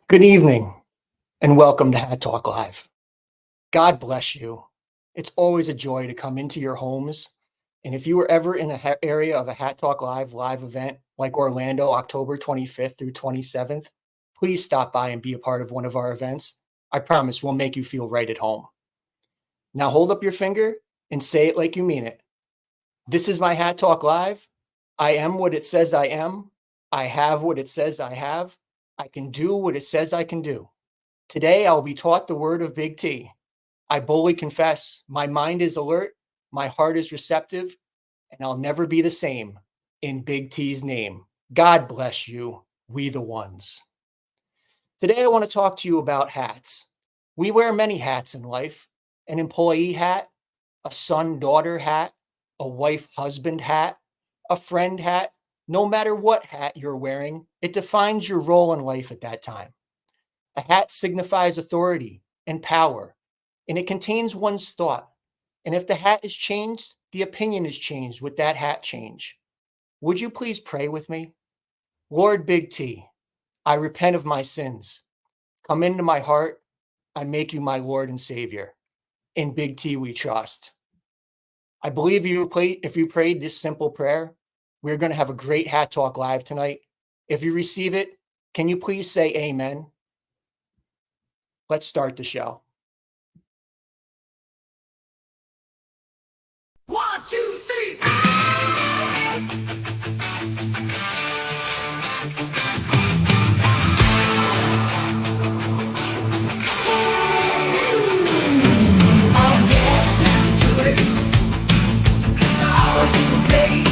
Good evening and welcome to Hat Talk Live. God bless you. It's always a joy to come into your homes. And if you were ever in the area of a Hat Talk live event like Orlando, October 25th through 27th, please stop by and be a part of one of our events. I promise we'll make you feel right at home. Now hold up your finger and say it like you mean it. This is my Hat Talk Live. I am what it says I am. I have what it says I have. I can do what it says I can do. Today, I will be taught the word of Big T. I boldly confess, my mind is alert, my heart is receptive, and I'll never be the same in Big T's name. God bless you, we the ones. Today, I want to talk to you about hats. We wear many hats in life: an employee hat, a son-daughter hat, a wife-husband hat, a friend hat. No matter what hat you're wearing, it defines your role in life at that time. A hat signifies authority and power, and it contains one's thought. And if the hat is changed, the opinion is changed with that hat change. Would you please pray with me? Lord Big T, I repent of my sins. Come into my heart. I make you my Lord and Savior. In Big T we trust. I believe if you prayed this simple prayer, we're going to have a great Hat Talk Live tonight. If you receive it, can you please say amen? Let's start the show. 1, 2, 3. Oh yes, do it. Hours in the day.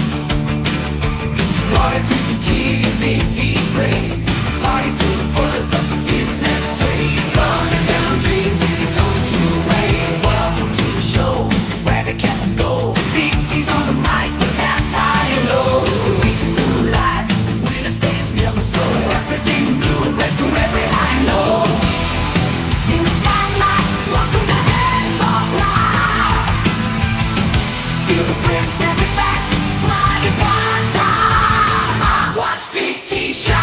Party to the key, big T's brain. Party to the fullest, but the tears never stray. Running down dreams in its own true way. Welcome to the show where they can't go. Big T's on the mic, but that's high and low. Racing through life with a space never slow. Representing blue and red through every high and low. In the spotlight, welcome to Hat Talk Live. Feel the bricks step it back, fly the one time. Watch Big T shine.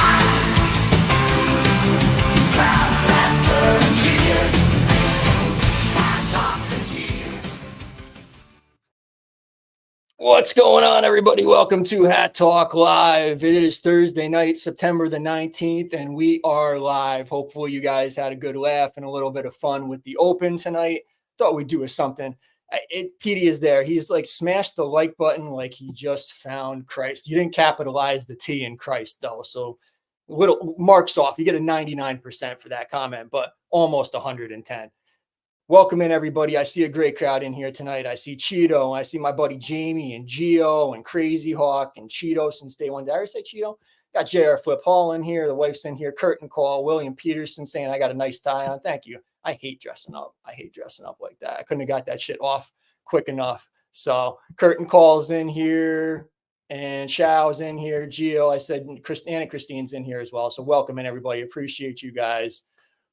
Crowds, laughter, and cheers. Hats off to cheers. What's going on, everybody? Welcome to Hat Talk Live. It is Thursday night, September the 19th, and we are live. Hopefully, you guys had a good laugh and a little bit of fun with the open tonight. Thought we'd do something. Petey is there. He's like smashed the like button like he just found Christ. You didn't capitalize the T in Christ, though. So little marks off. You get a 99% for that comment, but almost 110. Welcome in, everybody. I see a great crowd in here tonight. I see Cheeto. I see my buddy Jamie and Gio and Crazy Hawk and Cheeto since day one. Did I already say Cheeto? Got JR Flip Hall in here. The wife's in here. Curtain Call. William Peterson saying I got a nice tie on. Thank you. I hate dressing up. I hate dressing up like that. I couldn't have got that shit off quick enough. So Curtain Call's in here and Show's in here. Gio, I said, Anna Christine's in here as well. So welcome in, everybody. Appreciate you guys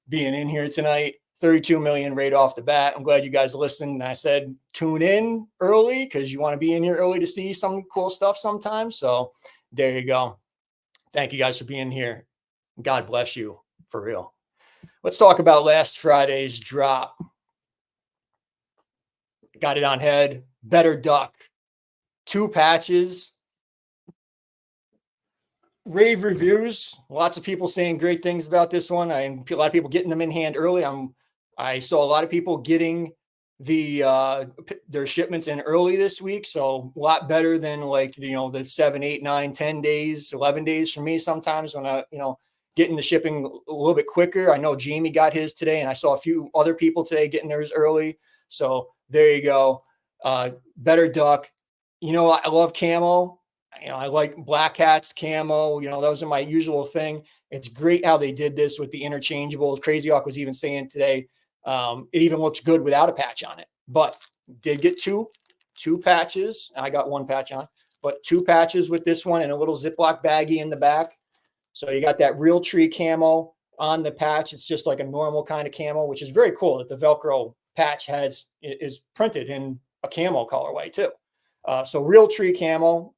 being in here tonight. 32 million right off the bat. I'm glad you guys listened. And I said, tune in early because you want to be in here early to see some cool stuff sometimes. So there you go. Thank you guys for being here. God bless you for real. Let's talk about last Friday's drop. Got it on head. Better Duck. 2 patches. Rave reviews. Lots of people saying great things about this one. A lot of people getting them in hand early. I saw a lot of people getting their shipments in early this week. So a lot better than the 7, 8, 9, 10 days, 11 days for me sometimes when I, getting the shipping a little bit quicker. I know Jamie got his today and I saw a few other people today getting theirs early. So there you go. Better Duck. I love camo. I like black hats, camo, those are my usual thing. It's great how they did this with the interchangeables. Crazy Hawk was even saying today, it even looks good without a patch on it, but did get two patches. I got 1 patch on, but 2 patches with this one and a little Ziploc baggie in the back. So you got that real tree camo on the patch. It's just like a normal kind of camo, which is very cool that the Velcro patch is printed in a camo colorway too. So real tree camo.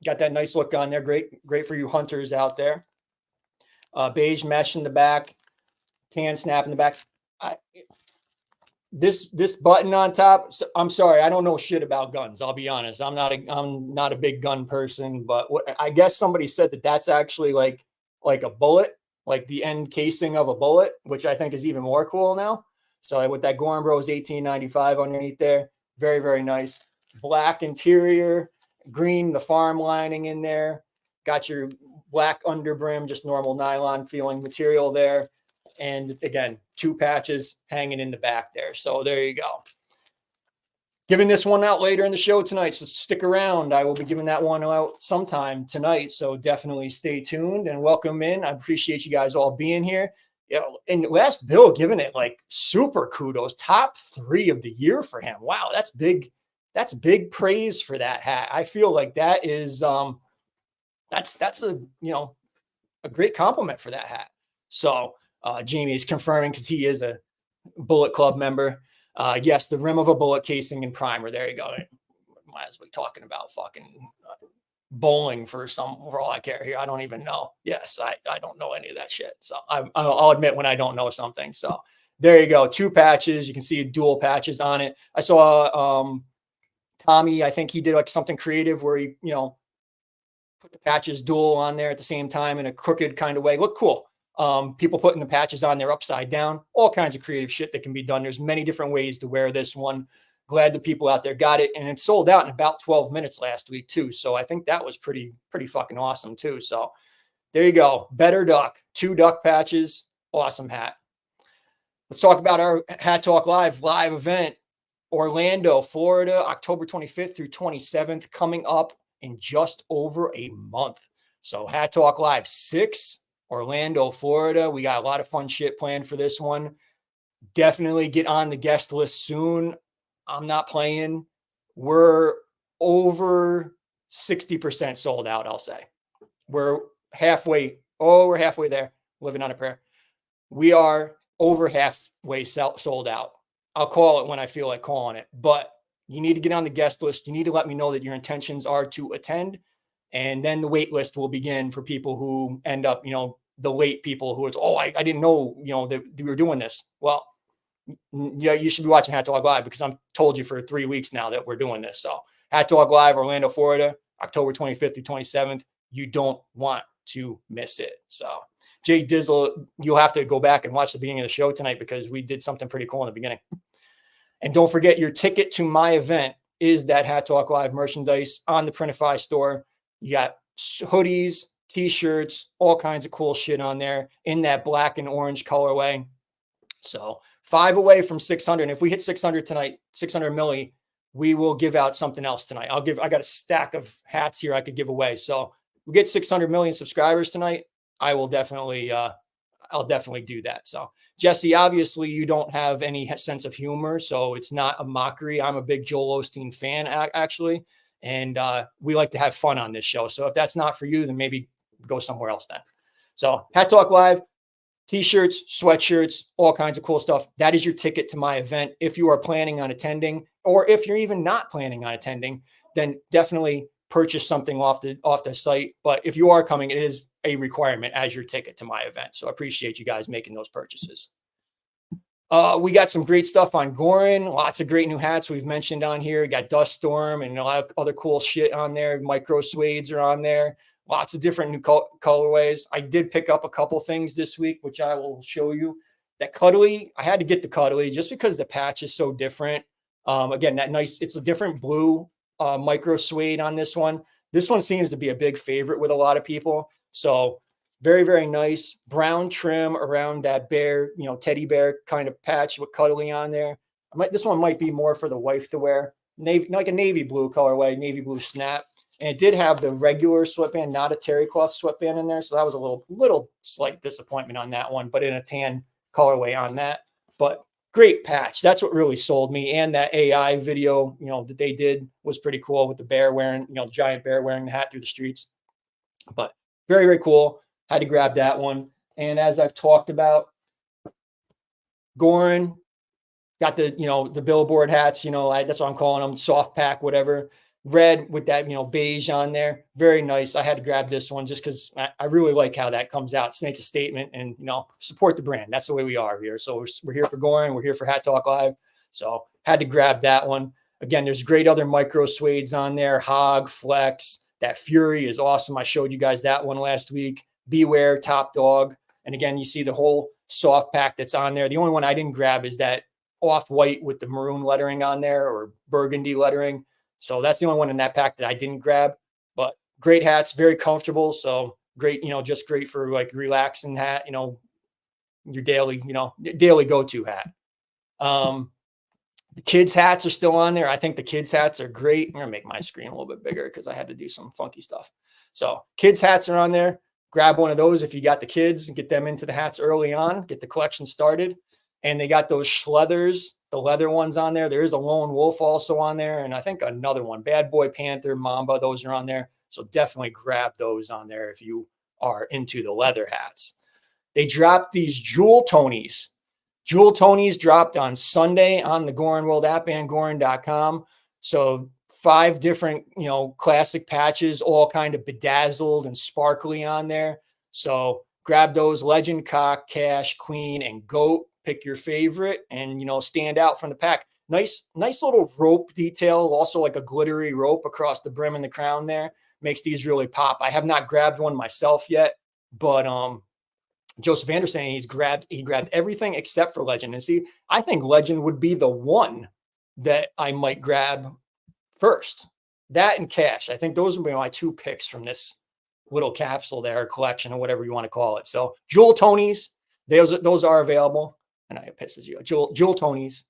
Got that nice look on there. Great for you hunters out there. Beige mesh in the back. tan snap in the back. This button on top. So, I'm sorry, I don't know shit about guns. I'll be honest. I'm not a big gun person, but I guess somebody said that that's actually like a bullet, like the end casing of a bullet, which I think is even more cool now. So with that Goorin Bros 1895 underneath there, very, very nice. Black interior, green, the farm lining in there. Got your black underbrim, just normal nylon feeling material there. And again, 2 patches hanging in the back there. So there you go. Giving this one out later in the show tonight. So stick around. I will be giving that one out sometime tonight. So definitely stay tuned and welcome in. I appreciate you guys all being here. You know, and last Bill giving it like super kudos. Top 3 of the year for him. Wow, that's big. That's big praise for that hat. I feel like that is that's a a great compliment for that hat. So Jamie is confirming because he is a Bullet Club member. Yes, the rim of a bullet casing and primer. There you go. Might as well be talking about fucking bowling for all I care here. I don't even know. Yes, I don't know any of that shit. So I'll admit when I don't know something. So there you go. 2 patches. You can see dual patches on it. I saw Tommy. I think he did like something creative where he put the patches dual on there at the same time in a crooked kind of way. Look cool. People putting the patches on there upside down, all kinds of creative shit that can be done. There's many different ways to wear this one. Glad the people out there got it. And it sold out in about 12 minutes last week too. So I think that was pretty fucking awesome too. So there you go. Better Duck, 2 duck patches. Awesome hat. Let's talk about our Hat Talk live event. Orlando, Florida, October 25th through 27th, coming up in just over a month. So Hat Talk Live 6, Orlando, Florida. We got a lot of fun shit planned for this one. Definitely get on the guest list soon. I'm not playing. We're over 60% sold out, I'll say. We're halfway there, living on a prayer. We are over halfway sold out. I'll call it when I feel like calling it, but you need to get on the guest list. You need to let me know that your intentions are to attend. And then the wait list will begin for people who end up, the late people who it's, I didn't know, that we were doing this. Well, yeah, you should be watching Hat Talk Live because I'm told you for 3 weeks now that we're doing this. So Hat Talk Live, Orlando, Florida, October 25th through 27th. You don't want to miss it. So Jay Dizzle, you'll have to go back and watch the beginning of the show tonight because we did something pretty cool in the beginning. And don't forget, your ticket to my event is that Hat Talk Live merchandise on the Printify store. You got hoodies, T-shirts, all kinds of cool shit on there in that black and orange colorway. So 5 away from 600. And if we hit 600 tonight, 600 milli, we will give out something else tonight. I got a stack of hats here I could give away. So we get 600 million subscribers tonight. I will definitely, I'll definitely do that. So Jesse, obviously you don't have any sense of humor, so it's not a mockery. I'm a big Joel Osteen fan actually. And we like to have fun on this show. So if that's not for you, then maybe go somewhere else then. So Hat Talk Live, T-shirts, sweatshirts, all kinds of cool stuff. That is your ticket to my event. If you are planning on attending, or if you're even not planning on attending, then definitely purchase something off the site. But if you are coming, it is a requirement as your ticket to my event. So I appreciate you guys making those purchases. We got some great stuff on Goorin. Lots of great new hats we've mentioned on here. We got Dust Storm and a lot of other cool shit on there. Micro suedes are on there. Lots of different new colorways. I did pick up a couple things this week, which I will show you. That Cuddly, I had to get the Cuddly just because the patch is so different. Again, that nice, it's a different blue micro suede on this one. This one seems to be a big favorite with a lot of people. So very, very nice brown trim around that bear, teddy bear kind of patch with Cuddly on there. This one might be more for the wife to wear. Navy, like a navy blue colorway, navy blue snap. And it did have the regular sweatband, not a terry cloth sweatband in there. So that was a little slight disappointment on that one, but in a tan colorway on that. But great patch. That's what really sold me. And that AI video, that they did was pretty cool with the bear wearing, the giant bear wearing the hat through the streets. But very, very cool. Had to grab that one. And as I've talked about, Goorin got the, the billboard hats, that's what I'm calling them, soft pack, whatever. red with that, beige on there. Very nice. I had to grab this one just because I really like how that comes out. It makes a statement and, support the brand. That's the way we are here. So we're here for Goorin. We're here for Hat Talk Live. So had to grab that one. Again, there's great other micro suedes on there. Hog, Flex. That Fury is awesome. I showed you guys that one last week. Beware, Top Dog. And again, you see the whole soft pack that's on there. The only one I didn't grab is that off-white with the maroon lettering on there, or burgundy lettering. So that's the only one in that pack that I didn't grab. But great hats, very comfortable. So great, just great for like relaxing hat, your daily go-to hat. The kids' hats are still on there. I think the kids' hats are great. I'm going to make my screen a little bit bigger because I had to do some funky stuff. So kids' hats are on there. Grab one of those if you got the kids and get them into the hats early on, get the collection started. And they got those Schleathers, the leather ones on there. There is a Lone Wolf also on there. And I think another one, Bad Boy Panther, Mamba, those are on there. So definitely grab those on there if you are into the leather hats. They dropped these Jewel Tonys. Jewel Tonys dropped on Sunday on the Goorin World app and Goorin.com. So 5 different, classic patches, all kind of bedazzled and sparkly on there. So grab those: Legend, Cock, Cash, Queen, and Goat. Pick your favorite and, stand out from the pack. Nice little rope detail. Also like a glittery rope across the brim and the crown there. Makes these really pop. I have not grabbed one myself yet, but Joseph Anderson, he grabbed everything except for Legend. And see, I think Legend would be the one that I might grab first. That and Cash. I think those would be my 2 picks from this little capsule there, collection, or whatever you want to call it. So Jewel Tonys, those are available. And it pisses you. Jewel Tonys.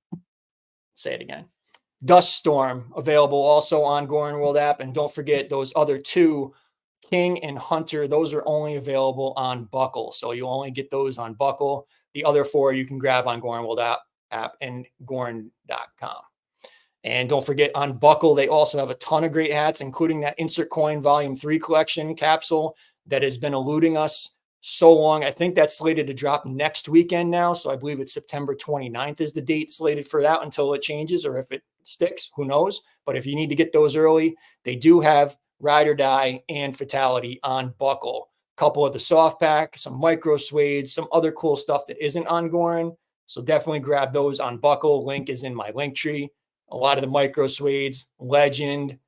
Say it again. Dust Storm, available also on Goorin World app. And don't forget those other 2, King and Hunter. Those are only available on Buckle. So you only get those on Buckle. The other 4 you can grab on Goorin World app and Goorin.com. And don't forget, on Buckle, they also have a ton of great hats, including that Insert Coin Volume 3 collection capsule that has been eluding us so long. I think that's slated to drop next weekend now. So I believe it's September 29th is the date slated for that until it changes, or if it sticks, who knows. But if you need to get those early, they do have Ride or Die and Fatality on Buckle. A couple of the soft pack, some micro suede, some other cool stuff that isn't on Goorin. So definitely grab those on Buckle. Link is in my link tree. A lot of the micro suedes, Legend,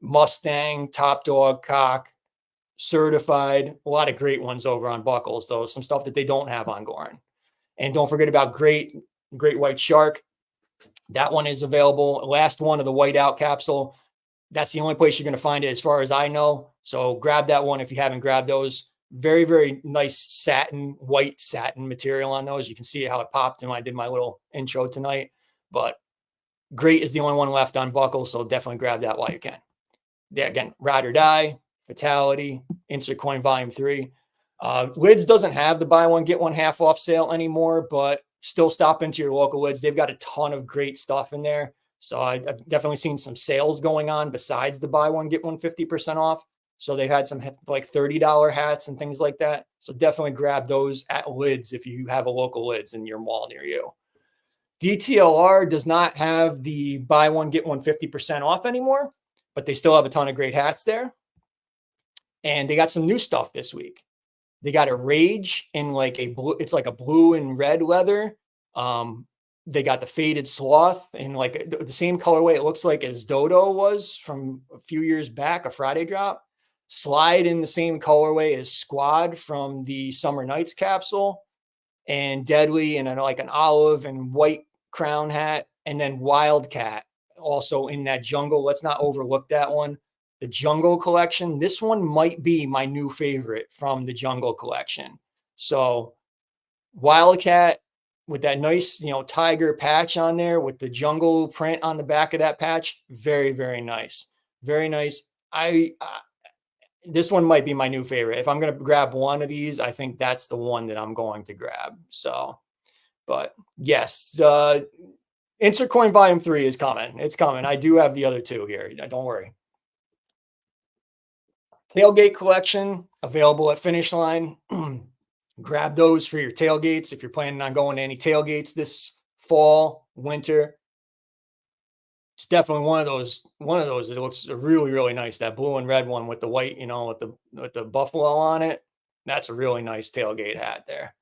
Mustang, Top Dog, Cock, Certified, a lot of great ones over on Buckle. So some stuff that they don't have on Goorin. And don't forget about Great White Shark. That one is available. Last one of the whiteout capsule. That's the only place you're going to find it as far as I know. So grab that one if you haven't grabbed those. Very, very nice white satin material on those. You can see how it popped when I did my little intro tonight. But Great is the only one left on Buckle. So definitely grab that while you can. Yeah, again, Ride or Die, Fatality, Insert Coin Volume 3. Lids doesn't have the buy one, get one half off sale anymore, but still stop into your local Lids. They've got a ton of great stuff in there. So I've definitely seen some sales going on besides the buy one, get one 50% off. So they've had some like $30 hats and things like that. So definitely grab those at Lids if you have a local Lids in your mall near you. DTLR does not have the buy one, get one 50% off anymore, but they still have a ton of great hats there. And they got some new stuff this week. They got a Rage in like a blue, it's like a blue and red leather. They got the Faded Sloth in like the same colorway it looks like as Dodo was from a few years back, a Friday drop. Slide in the same colorway as Squad from the Summer Nights capsule. And Deadly in like an olive and white crown hat. And then Wildcat also in that jungle. Let's not overlook that one. The Jungle collection. This one might be my new favorite from the Jungle collection. So Wildcat with that nice, tiger patch on there with the jungle print on the back of that patch. Very, very nice. Very nice. This one might be my new favorite. If I'm going to grab one of these, I think that's the one that I'm going to grab. So, but yes, Insert Coin Volume 3 is coming. It's coming. I do have the other 2 here. Don't worry. Tailgate collection available at Finish Line. Grab those for your tailgates if you're planning on going to any tailgates this fall, winter. It's definitely one of those. It looks really, really nice. That blue and red one with the white, with the buffalo on it. That's a really nice tailgate hat there.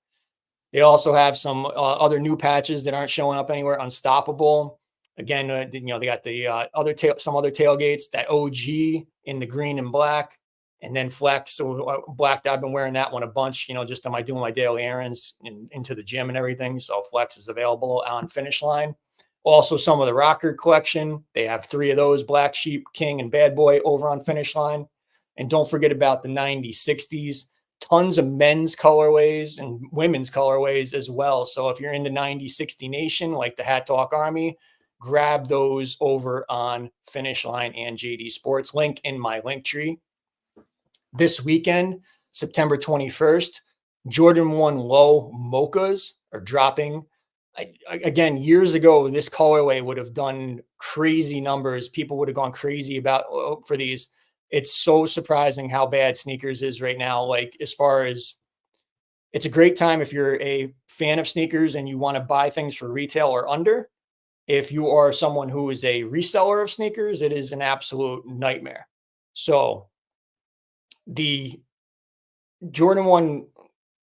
They also have some other new patches that aren't showing up anywhere. Unstoppable. Again, they got the some other tailgates. That OG in the green and black, and then Flex. So black. I've been wearing that one a bunch. Just am I doing my daily errands and into the gym and everything. So Flex is available on Finish Line. Also, some of the Rocker collection. They have 3 of those: Black Sheep, King, and Bad Boy over on Finish Line. And don't forget about the 90s, 60s. Tons of men's colorways and women's colorways as well. So if you're in the 90-60 nation, like the Hat Talk Army, grab those over on Finish Line and JD Sports. Link in my link tree. This weekend, September 21st, Jordan 1 Low Mochas are dropping. Again, years ago, this colorway would have done crazy numbers. People would have gone crazy for these. It's so surprising how bad sneakers is right now. Like, as far as, it's a great time if you're a fan of sneakers and you want to buy things for retail or under. If you are someone who is a reseller of sneakers, it is an absolute nightmare. So the Jordan 1,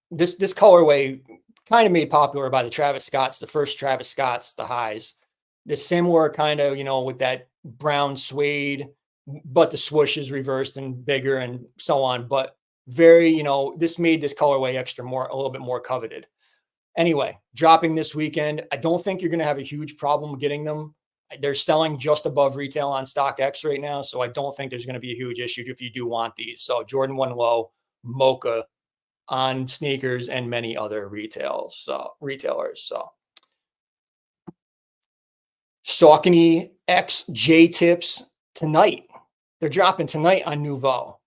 this colorway kind of made popular by the Travis Scotts, the first Travis Scotts, the highs. The similar kind of, with that brown suede, but the swoosh is reversed and bigger and so on. But very, this made this colorway a little bit more coveted. Anyway, dropping this weekend. I don't think you're going to have a huge problem getting them. They're selling just above retail on StockX right now. So I don't think there's going to be a huge issue if you do want these. So Jordan 1 Low, Mocha on sneakers and many other retailers. So Saucony X J Tips tonight. They're dropping tonight on Nouveau.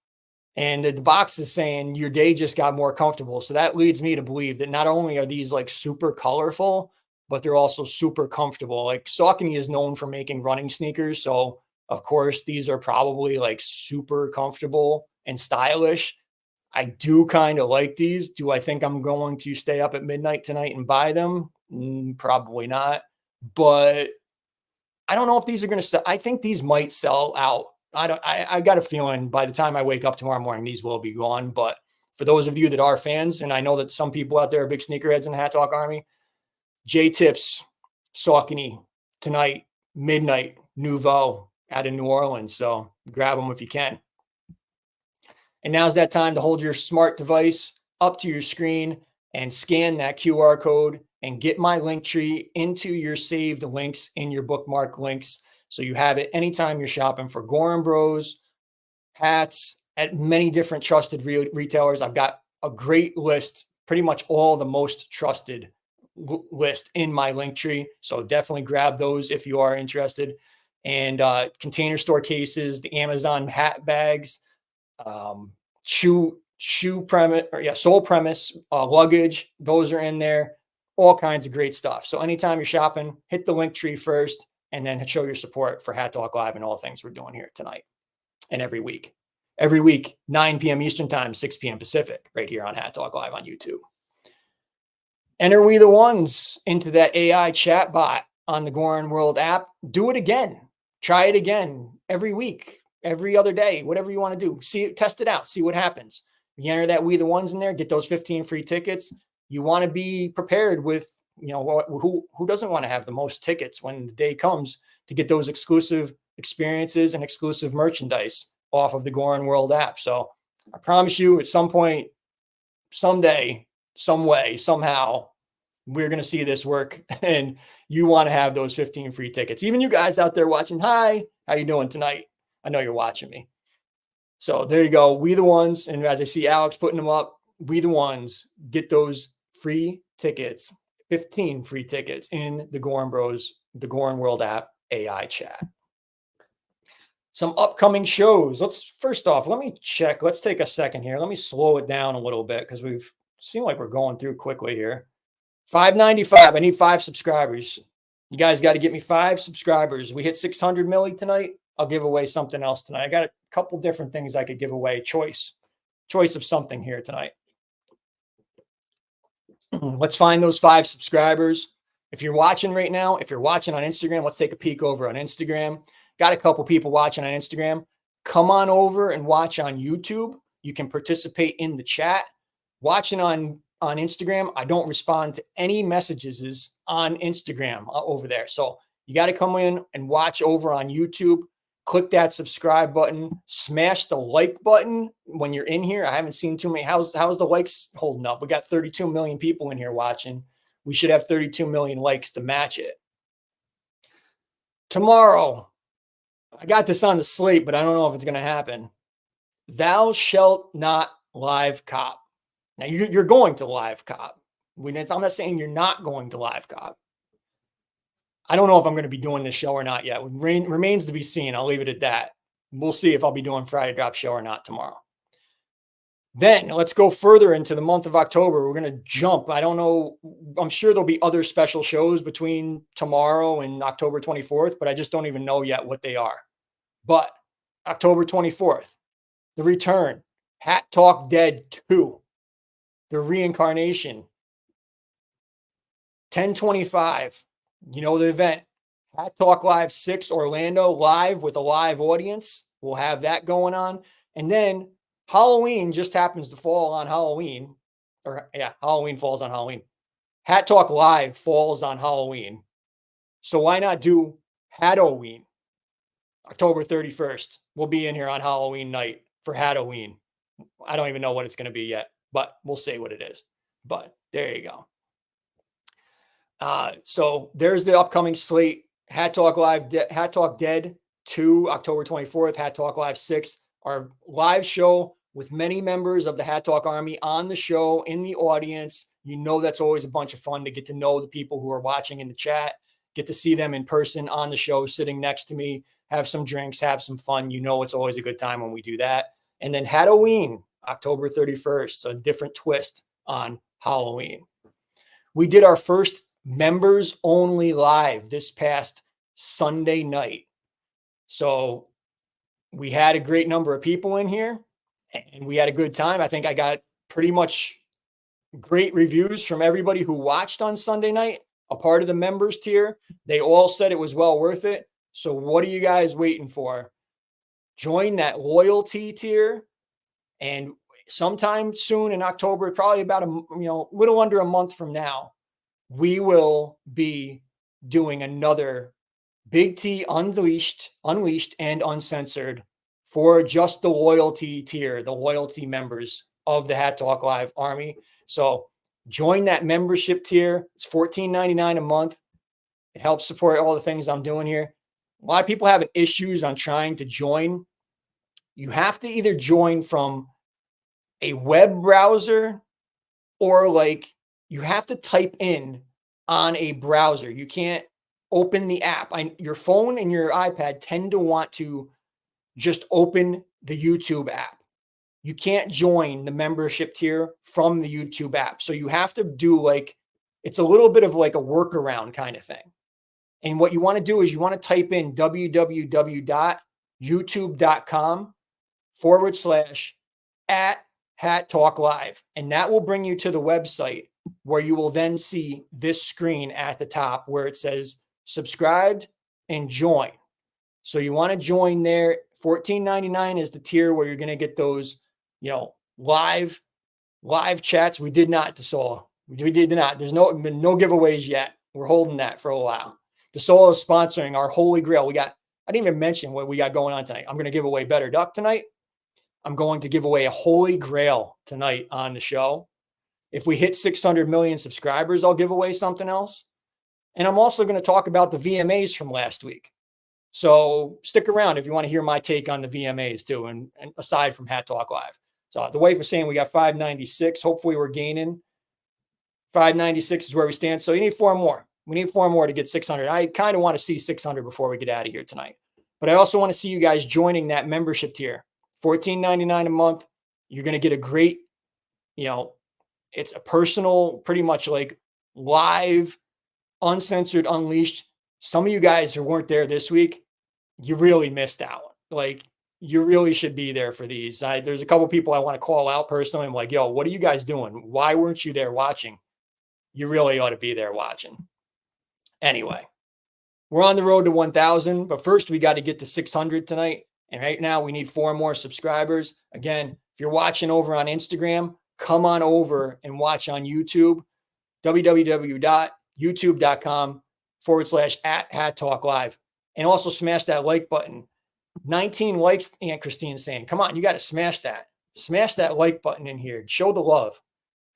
And the box is saying your day just got more comfortable. So that leads me to believe that not only are these like super colorful, but they're also super comfortable. Like, Saucony is known for making running sneakers. So of course, these are probably like super comfortable and stylish. I do kind of like these. Do I think I'm going to stay up at midnight tonight and buy them? Probably not. But I don't know if these are going to sell. I think these might sell out. I got a feeling by the time I wake up tomorrow morning, these will be gone. But for those of you that are fans, and I know that some people out there are big sneakerheads in the Hat Talk Army, J Tips, Saucony tonight, midnight, Nouveau out of New Orleans. So grab them if you can. And now's that time to hold your smart device up to your screen and scan that QR code and get my link tree into your saved links in your bookmark links. So you have it anytime you're shopping for Goorin Bros, hats at many different trusted retailers. I've got a great list, pretty much all the most trusted list in my link tree. So definitely grab those if you are interested. And Container Store cases, the Amazon hat bags, sole premise, luggage, those are in there, all kinds of great stuff. So anytime you're shopping, hit the link tree first and then show your support for Hat Talk Live and all the things we're doing here tonight and every week. Every week, 9 p.m. Eastern time, 6 p.m. Pacific, right here on Hat Talk Live on YouTube. Enter We the Ones into that AI chat bot on the Goorin World app. Do it again. Try it again every week, every other day, whatever you want to do. Test it out, see what happens. You enter that We the Ones in there, get those 15 free tickets. You want to be prepared with, who doesn't want to have the most tickets when the day comes to get those exclusive experiences and exclusive merchandise off of the Goorin World app. So I promise you, at some point, someday, some way, somehow, we're going to see this work, and you want to have those 15 free tickets. Even you guys out there watching, hi, how you doing tonight? I know you're watching me. So there you go. We the Ones. And as I see Alex putting them up, We the Ones, get those free tickets, 15 free tickets in the Goorin Bros, the Goorin World app AI chat. Some upcoming shows. First off, let me check. Let's take a second here. Let me slow it down a little bit because we've seemed like we're going through quickly here. $5.95. I need 5 subscribers. You guys got to get me 5 subscribers. We hit 600 milli tonight. I'll give away something else tonight. I got a couple different things I could give away. Choice of something here tonight. Let's find those 5 subscribers. If you're watching right now, if you're watching on Instagram, let's take a peek over on Instagram. Got a couple people watching on Instagram. Come on over and watch on YouTube. You can participate in the chat. Watching on Instagram, I don't respond to any messages on Instagram over there. So you got to come in and watch over on YouTube. Click that subscribe button. Smash the like button when you're in here. I haven't seen too many. How's the likes holding up? We got 32 million people in here watching. We should have 32 million likes to match it. Tomorrow, I got this on the slate, but I don't know if it's going to happen. Thou shalt not live cop. Now, you're going to live cop. I'm not saying you're not going to live cop. I don't know if I'm going to be doing this show or not yet. It remains to be seen. I'll leave it at that. We'll see if I'll be doing Friday Drop Show or not tomorrow. Then let's go further into the month of October. We're going to jump. I don't know. I'm sure there'll be other special shows between tomorrow and October 24th, but I just don't even know yet what they are. But October 24th, the return, Hat Talk Dead 2, the reincarnation, 10/25. You know the event, Hat Talk Live 6 Orlando live with a live audience. We'll have that going on. And then Halloween just happens to fall on Halloween. Halloween falls on Halloween. Hat Talk Live falls on Halloween. So why not do Halloween? October 31st. We'll be in here on Halloween night for Halloween. I don't even know what it's going to be yet, but we'll say what it is. But there you go. So there's the upcoming slate. Hat Talk Live, Hat Talk Dead 2, October 24th. Hat Talk Live 6, our live show with many members of the Hat Talk Army on the show, in the audience. You know that's always a bunch of fun to get to know the people who are watching in the chat, get to see them in person on the show, sitting next to me, have some drinks, have some fun. You know it's always a good time when we do that. And then Halloween, October 31st, so a different twist on Halloween. We did our first members only live this past Sunday night. So we had a great number of people in here and we had a good time. I think I got pretty much great reviews from everybody who watched on Sunday night, a part of the members tier. They all said it was well worth it. So what are you guys waiting for? Join that loyalty tier, and sometime soon in October, probably about little under a month from now, we will be doing another Big T Unleashed and Uncensored for just the loyalty tier, the loyalty members of the Hat Talk Live Army. So join that membership tier. It's $14.99 a month. It helps support all the things I'm doing here. A lot of people having issues on trying to join. You have to either join from a web browser or you have to type in on a browser. You can't open the app. Your phone and your iPad tend to want to just open the YouTube app. You can't join the membership tier from the YouTube app. So you have to do it's a little bit of like a workaround kind of thing. And what you want to do is you want to type in www.youtube.com/@Hat Talk Live. And that will bring you to the website where you will then see this screen at the top where it says subscribed and join. So you want to join there. $14.99 is the tier where you're going to get those, live chats. We did not, DeSola. We did not. There's no giveaways yet. We're holding that for a while. DeSola is sponsoring our Holy Grail. I didn't even mention what we got going on tonight. I'm going to give away Better Duck tonight. I'm going to give away a Holy Grail tonight on the show. If we hit 600 million subscribers, I'll give away something else. And I'm also going to talk about the VMAs from last week. So stick around if you want to hear my take on the VMAs too, and aside from Hat Talk Live. So the wife was saying we got 596. Hopefully we're gaining. 596 is where we stand. So you need 4 more. We need 4 more to get 600. I kind of want to see 600 before we get out of here tonight. But I also want to see you guys joining that membership tier. $14.99 a month. You're going to get a great, it's a personal, pretty much like live, uncensored, unleashed. Some of you guys who weren't there this week, you really missed out. You really should be there for these. There's a couple people I want to call out personally. I'm like, yo, what are you guys doing? Why weren't you there watching? You really ought to be there watching. Anyway, we're on the road to 1,000, but first we got to get to 600 tonight. And right now we need 4 more subscribers. Again, if you're watching over on Instagram, come on over and watch on YouTube, www.youtube.com/@HatTalkLive. And also smash that like button. 19 likes, Aunt Christine's saying. Come on, you got to smash that. Smash that like button in here. Show the love.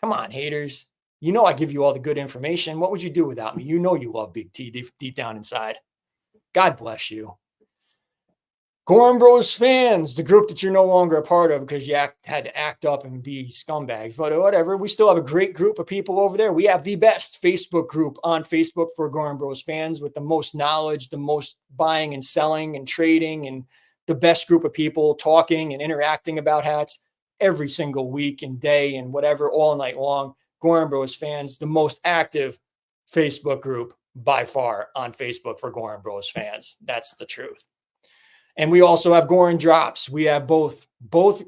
Come on, haters. You know I give you all the good information. What would you do without me? You know you love Big T deep down inside. God bless you. Goorin Bros fans, the group that you're no longer a part of because you had to act up and be scumbags, but whatever. We still have a great group of people over there. We have the best Facebook group on Facebook for Goorin Bros fans with the most knowledge, the most buying and selling and trading, and the best group of people talking and interacting about hats every single week and day and whatever, all night long. Goorin Bros fans, the most active Facebook group by far on Facebook for Goorin Bros fans. That's the truth. And we also have Goorin Drops. We have both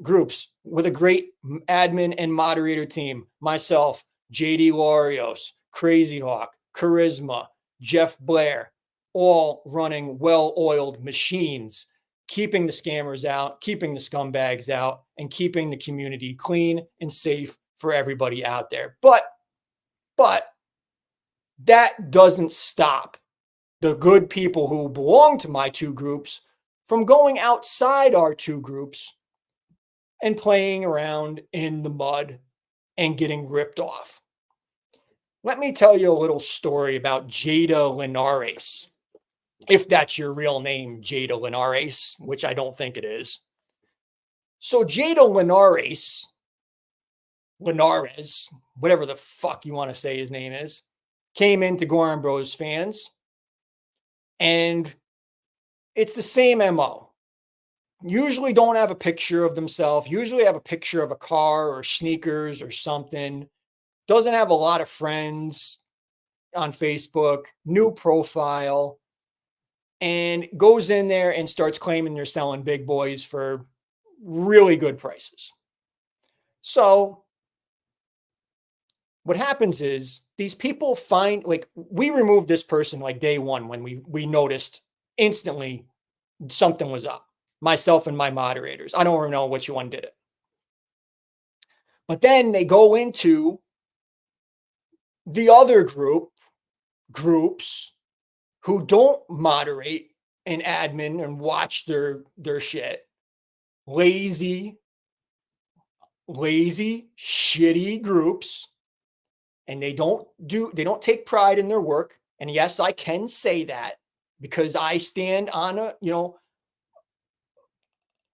groups with a great admin and moderator team. Myself, JD Larios, Crazy Hawk, Charisma, Jeff Blair, all running well-oiled machines, keeping the scammers out, keeping the scumbags out, and keeping the community clean and safe for everybody out there. But that doesn't stop the good people who belong to my 2 groups from going outside our 2 groups and playing around in the mud and getting ripped off. Let me tell you a little story about Jada Linares, if that's your real name, Jada Linares, which I don't think it is. So Jada Linares, whatever the fuck you want to say his name is, came into Goorin Bros fans, and it's the same MO. Usually don't have a picture of themselves. Usually have a picture of a car or sneakers or something. Doesn't have a lot of friends on Facebook. New profile. And goes in there and starts claiming they're selling big boys for really good prices. So what happens is these people find, like, we removed this person like day one when we noticed instantly something was up. Myself and my moderators. I don't know which one did it. But then they go into the other groups who don't moderate and admin and watch their shit. Lazy, shitty groups. And they don't take pride in their work. And yes, I can say that because I stand on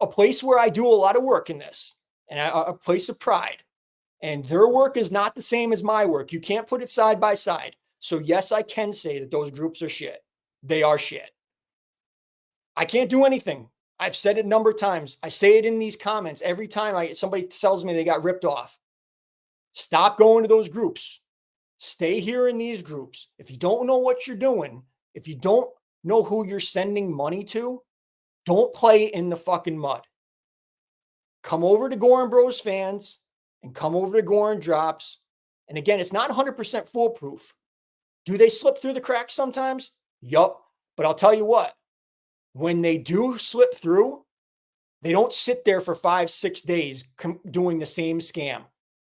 a place where I do a lot of work in this, and a place of pride. And their work is not the same as my work. You can't put it side by side. So yes, I can say that those groups are shit. They are shit. I can't do anything. I've said it a number of times. I say it in these comments every time somebody tells me they got ripped off. Stop going to those groups. Stay here in these groups. If you don't know what you're doing, if you don't know who you're sending money to, don't play in the fucking mud. Come over to Goorin Bros fans and come over to Goorin Drops. And again, it's not 100% foolproof. Do they slip through the cracks sometimes? Yup. But I'll tell you what, when they do slip through, they don't sit there for 5-6 days doing the same scam.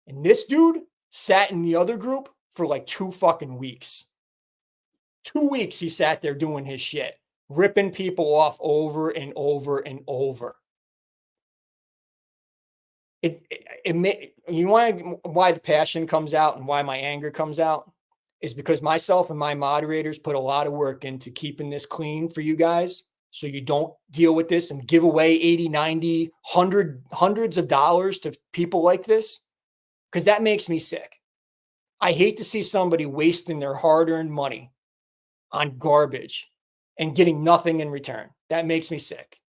And this dude sat in the other group for like 2 fucking weeks. 2 weeks he sat there doing his shit, ripping people off over and over and over. You want why the passion comes out and why my anger comes out is because myself and my moderators put a lot of work into keeping this clean for you guys, so you don't deal with this and give away 80, 90, hundreds of dollars to people like this, because that makes me sick. I hate to see somebody wasting their hard-earned money on garbage and getting nothing in return. That makes me sick.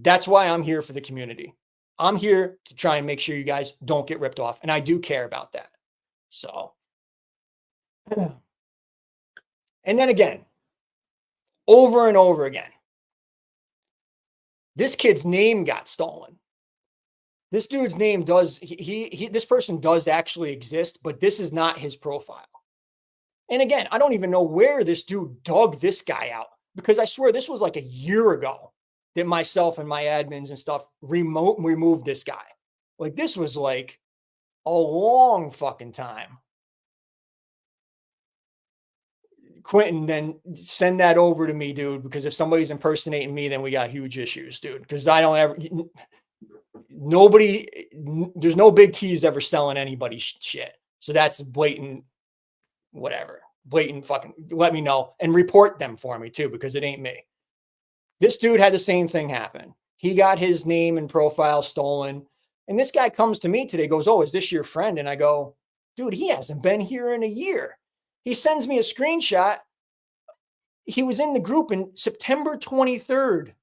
That's why I'm here for the community. I'm here to try and make sure you guys don't get ripped off. And I do care about that. So, and then again, over and over again, this kid's name got stolen. This dude's name does, this person does actually exist, but this is not his profile. And again, I don't even know where this dude dug this guy out, because I swear this was like a year ago that myself and my admins and stuff removed this guy. Like, this was like a long fucking time. Quentin, then send that over to me, dude, because if somebody's impersonating me, then we got huge issues, dude. Because I don't ever, nobody, there's no big T's ever selling anybody shit. So that's blatant, whatever, blatant fucking, let me know and report them for me too, because it ain't me. This dude had the same thing happen. He got his name and profile stolen. And this guy comes to me today, goes, "Oh, is this your friend?" And I go, "Dude, he hasn't been here in a year." He sends me a screenshot. He was in the group in September 23rd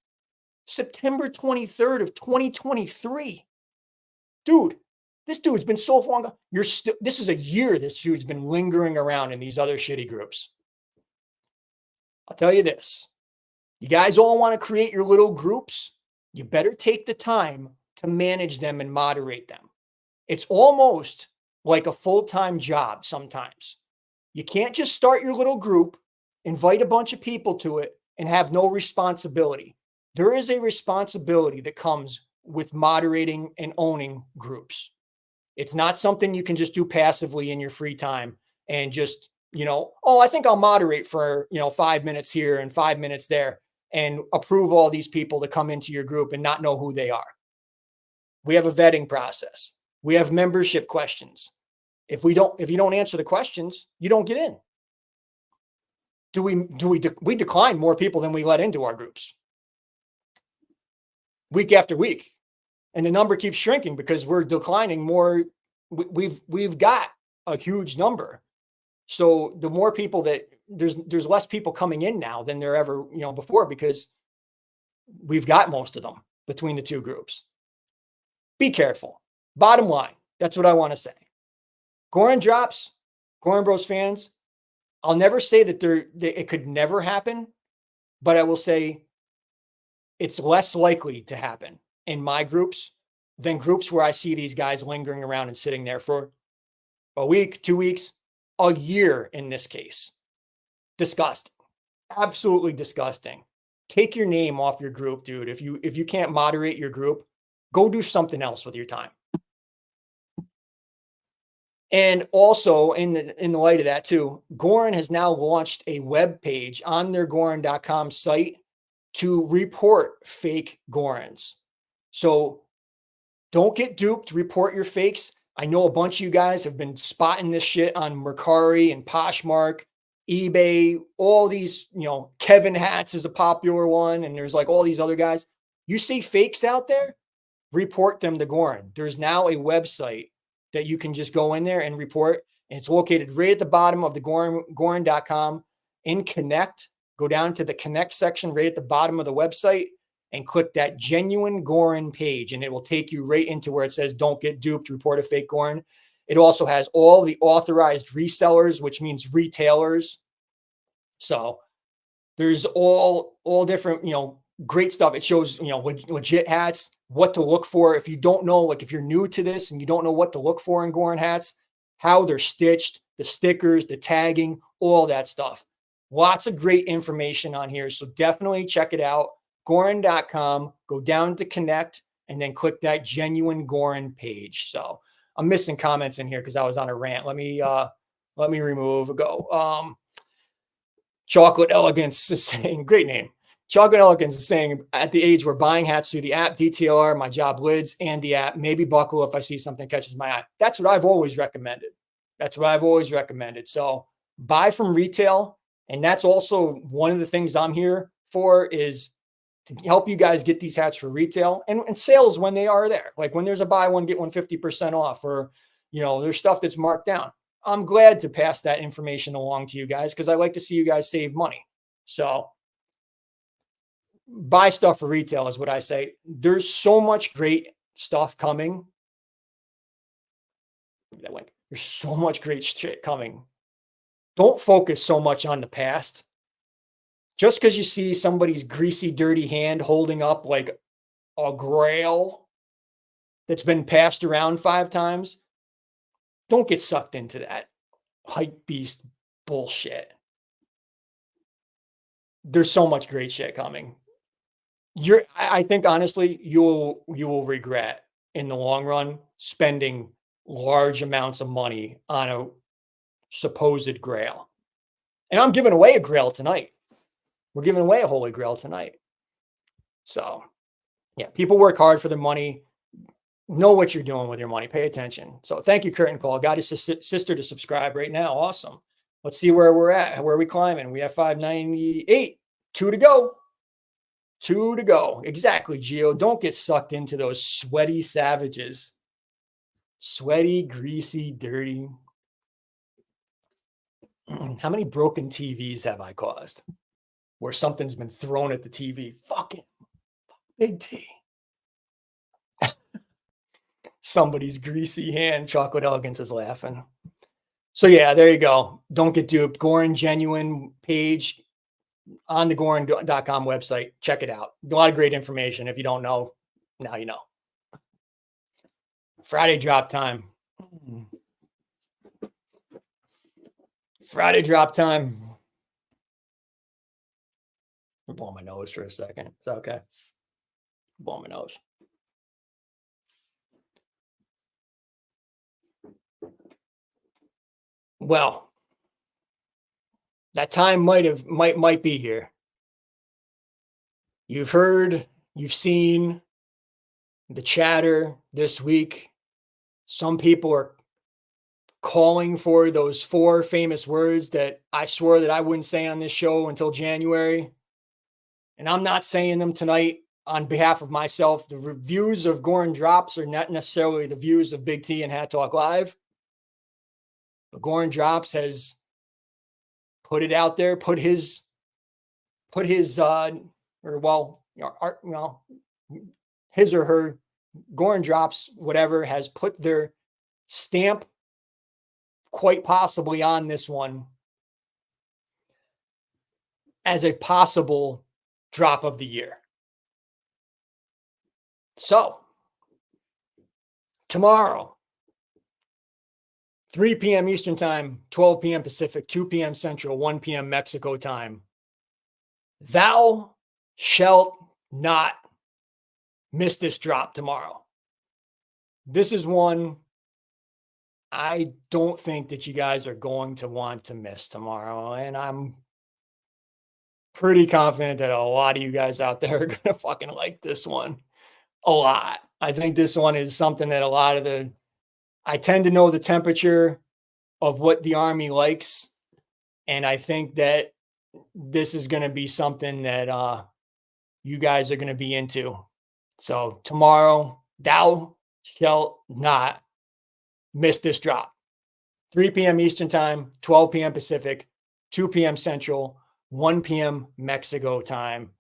of 2023. Dude, this dude's been so long. This is a year this dude's been lingering around in these other shitty groups. I'll tell you this. You guys all want to create your little groups. You better take the time to manage them and moderate them. It's almost like a full-time job sometimes. You can't just start your little group, invite a bunch of people to it, and have no responsibility. There is a responsibility that comes with moderating and owning groups. It's not something you can just do passively in your free time and just, oh, I think I'll moderate for, 5 minutes here and 5 minutes there and approve all these people to come into your group and not know who they are. We have a vetting process. We have membership questions. If you don't answer the questions, you don't get in. We decline more people than we let into our groups week after week, and the number keeps shrinking because we're declining more. We've got a huge number, so the more people that there's less people coming in now than there ever before, because we've got most of them between the two groups. Be careful. Bottom line, that's what I want to say. Goorin Drops, Goorin Bros fans, I'll never say that it could never happen, but I will say it's less likely to happen in my groups than groups where I see these guys lingering around and sitting there for a week, 2 weeks, a year in this case. Disgusting. Absolutely disgusting. Take your name off your group, dude. If you can't moderate your group, go do something else with your time. And also, in the light of that too, Goorin has now launched a web page on their Goorin.com site to report fake Goorins. So don't get duped. Report your fakes. I know a bunch of you guys have been spotting this shit on Mercari and Poshmark, eBay, all these, Kevin Hats is a popular one, and there's like all these other guys. You see fakes out there, report them to Goorin. There's now a website that you can just go in there and report. And it's located right at the bottom of the Goorin.com in Connect. Go down to the Connect section right at the bottom of the website and click that genuine Goorin page. And it will take you right into where it says, "Don't get duped, report a fake Goorin." It also has all the authorized resellers, which means retailers. So there's all different, great stuff. It shows, legit hats, what to look for. If you don't know, like if you're new to this and you don't know what to look for in Goorin hats, how they're stitched, the stickers, the tagging, all that stuff. Lots of great information on here. So definitely check it out. Goorin.com, go down to Connect, and then click that genuine Goorin page. So I'm missing comments in here because I was on a rant. Let me remove a go. Chocolate Elegance is saying, great name. Chocolate Elegance is saying, at the age where buying hats through the app, DTLR, my job lids, and the app, maybe buckle if I see something catches my eye. That's what I've always recommended. So buy from retail. And that's also one of the things I'm here for, is to help you guys get these hats for retail and sales when they are there. Like when there's a buy one, get one 50% off, or, there's stuff that's marked down. I'm glad to pass that information along to you guys because I like to see you guys save money. So buy stuff for retail is what I say. There's so much great stuff coming. There's so much great shit coming. Don't focus so much on the past. Just because you see somebody's greasy, dirty hand holding up like a grail that's been passed around 5 times, don't get sucked into that hype beast bullshit. There's so much great shit coming. I think honestly, you will regret in the long run spending large amounts of money on a supposed grail. And I'm giving away a grail tonight. We're giving away a Holy Grail tonight. So, yeah, people work hard for their money. Know what you're doing with your money. Pay attention. So, thank you, Curtain Call. Got his sister to subscribe right now. Awesome. Let's see where we're at. Where are we climbing? We have 598. 2 to go. 2 to go. Exactly, Gio. Don't get sucked into those sweaty savages. Sweaty, greasy, dirty. How many broken TVs have I caused? Where something's been thrown at the TV. Fucking Big T. Somebody's greasy hand. Chocolate Elegance is laughing. So yeah, there you go. Don't get duped. Goorin Genuine page on the Goorin.com website. Check it out. A lot of great information. If you don't know, now you know. Friday drop time. Friday drop time. I'm blowing my nose for a second. Is that okay? Blowing my nose. Well, that time might be here. You've heard, you've seen the chatter this week. Some people are calling for those 4 famous words that I swore that I wouldn't say on this show until January. And I'm not saying them tonight on behalf of myself. The reviews of Goorin Drops are not necessarily the views of Big T and Hat Talk Live. But Goorin Drops has put it out there, put his his or his or her Goorin Drops, whatever, has put their stamp quite possibly on this one as a possible drop of the year. So, tomorrow, 3 p.m. Eastern Time, 12 p.m. Pacific, 2 p.m. Central, 1 p.m. Mexico time. Thou shalt not miss this drop tomorrow. This is one I don't think that you guys are going to want to miss tomorrow. And I'm pretty confident that a lot of you guys out there are going to fucking like this one a lot. I think this one is something that I tend to know the temperature of what the Army likes. And I think that this is going to be something that you guys are going to be into. So tomorrow, thou shalt not miss this drop. 3 p.m. Eastern Time, 12 p.m. Pacific, 2 p.m. Central, 1 p.m. Mexico time.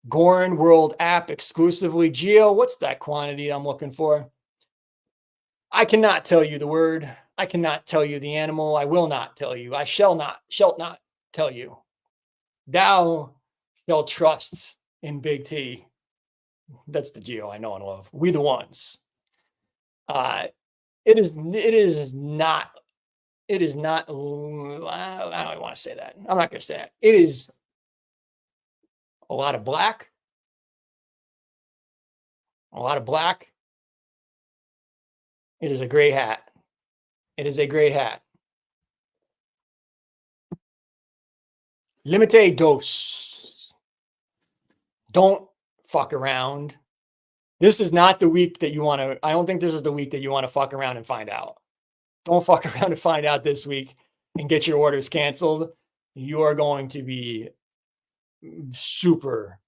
Goorin World app exclusively. Geo, what's that quantity I'm looking for? I cannot tell you the word. I cannot tell you the animal. I will not tell you. I shall not tell you. Thou shalt trust in Big T. That's the Geo I know and love. We the ones. It is not, I don't even want to say that. I'm not going to say that. It is a lot of black. A lot of black. It is a great hat. It is a great hat. Limite dose. Don't fuck around. This is not the week that you want to, I don't think this is the week that you want to fuck around and find out. Don't fuck around and find out this week and get your orders canceled. You are going to be super,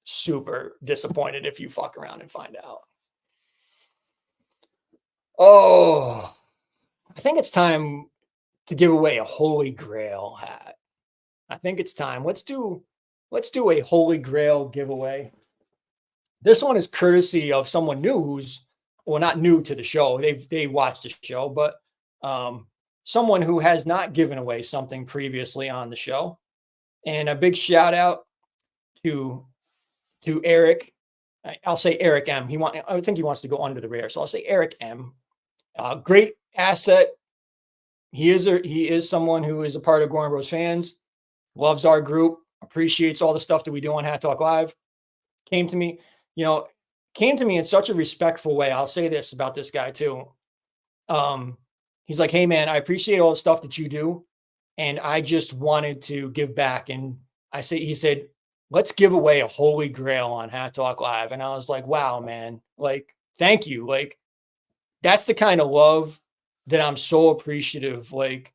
super disappointed if you fuck around and find out. Oh, I think it's time to give away a Holy Grail hat. I think it's time. Let's do a Holy Grail giveaway. This one is courtesy of someone new who's, well, not new to the show. They watched the show, but someone who has not given away something previously on the show. And a big shout out to Eric. I'll say Eric M. I think he wants to go under the radar, so I'll say Eric M. Great asset. he is someone who is a part of Goorin Bros fans, loves our group, appreciates all the stuff that we do on Hat Talk Live. Came to me, you know, came to me in such a respectful way. I'll say this about this guy too. Um, he's like, "Hey man, I appreciate all the stuff that you do, and I just wanted to give back." And he said, "Let's give away a Holy Grail on Hat Talk Live." And I was like, "Wow, man! Like, thank you. Like, that's the kind of love that I'm so appreciative. Like,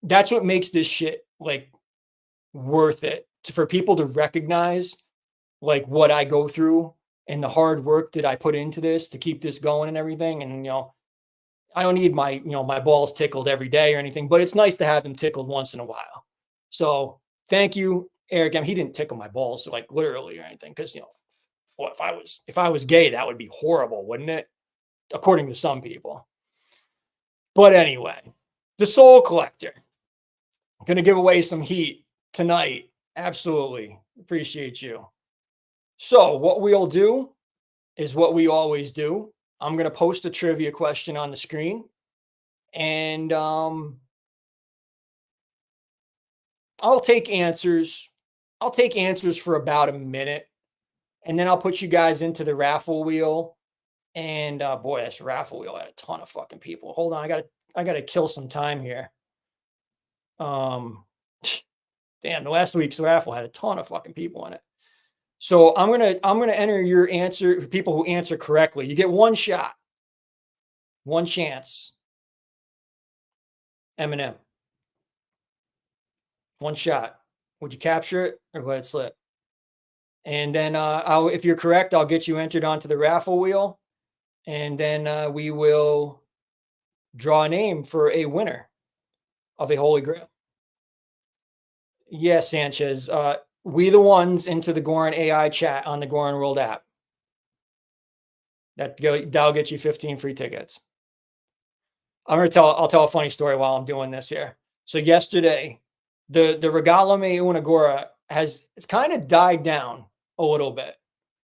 that's what makes this shit like worth it for people to recognize like what I go through and the hard work that I put into this to keep this going and everything. And I don't need my balls tickled every day or anything, but it's nice to have them tickled once in a while. So thank you, Eric. I mean, he didn't tickle my balls like literally or anything, because well, if I was gay, that would be horrible, wouldn't it? According to some people. But anyway, the Soul Collector. Gonna give away some heat tonight. Absolutely. Appreciate you. So what we'll do is what we always do. I'm gonna post a trivia question on the screen, and I'll take answers. I'll take answers for about a minute, and then I'll put you guys into the raffle wheel. And boy, this raffle wheel had a ton of fucking people. Hold on, I gotta kill some time here. Um, damn, the last week's raffle had a ton of fucking people in it. So I'm gonna enter your answer. People who answer correctly, you get one shot, one chance. Eminem, one shot. Would you capture it or let it slip? And then if you're correct, I'll get you entered onto the raffle wheel, and then we will draw a name for a winner of a Holy Grail. Yes, Sanchez. We the ones into the Goorin AI chat on the Goorin World app. That'll get you 15 free tickets. I'll tell a funny story while I'm doing this here. So yesterday, the Regalame Unagora it's kind of died down a little bit.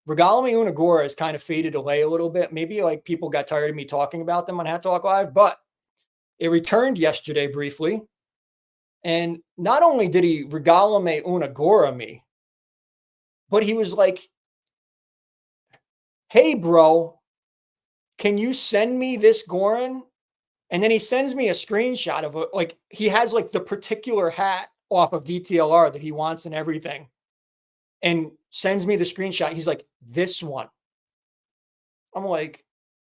Regalame Unagora has kind of faded away a little bit. Maybe like people got tired of me talking about them on Hat Talk Live, but it returned yesterday briefly. And not only did he Regalame Unagora me, but he was like, "Hey, bro, can you send me this Goorin?" And then he sends me a screenshot of like he has like the particular hat off of DTLR that he wants and everything, and sends me the screenshot. He's like, "This one." I'm like,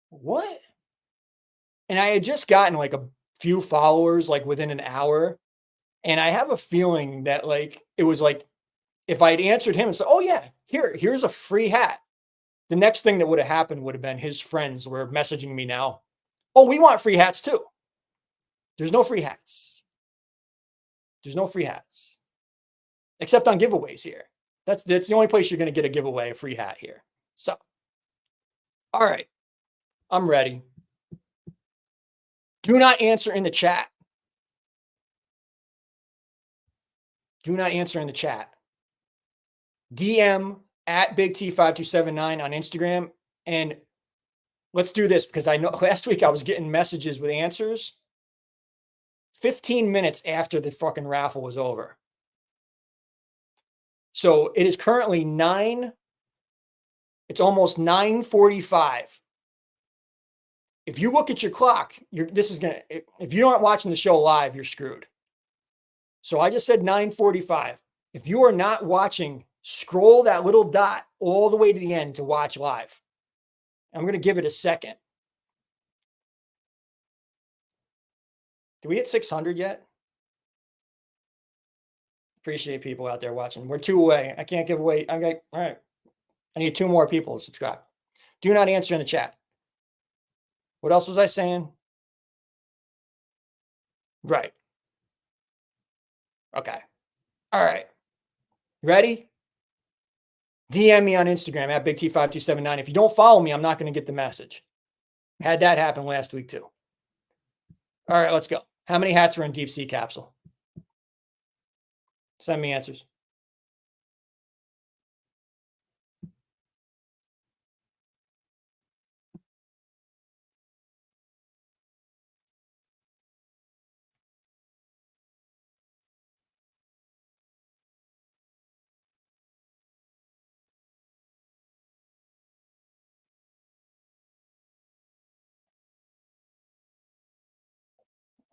"What?" And I had just gotten like a few followers like within an hour, and I have a feeling that like it was like if I had answered him and said, "Oh yeah, here's a free hat," the next thing that would have happened would have been his friends were messaging me now. "Oh, we want free hats too." There's no free hats. There's no free hats. Except on giveaways here. That's the only place you're going to get a giveaway, a free hat here. So, all right, I'm ready. Do not answer in the chat. Do not answer in the chat. DM at Big T5279 on Instagram. And let's do this because I know last week I was getting messages with answers 15 minutes after the fucking raffle was over. So it is currently it's almost 9:45. If you look at your clock, if you aren't watching the show live, you're screwed. So I just said 9:45. If you are not watching, scroll that little dot all the way to the end to watch live. I'm going to give it a second. Did we hit 600 yet? Appreciate people out there watching. We're 2 away. I can't give away. All right. I need 2 more people to subscribe. Do not answer in the chat. What else was I saying? Right. Okay. All right. Ready? DM me on Instagram at Big T5279. If you don't follow me, I'm not going to get the message. Had that happen last week too. All right, let's go. How many hats are in deep sea capsule? Send me answers.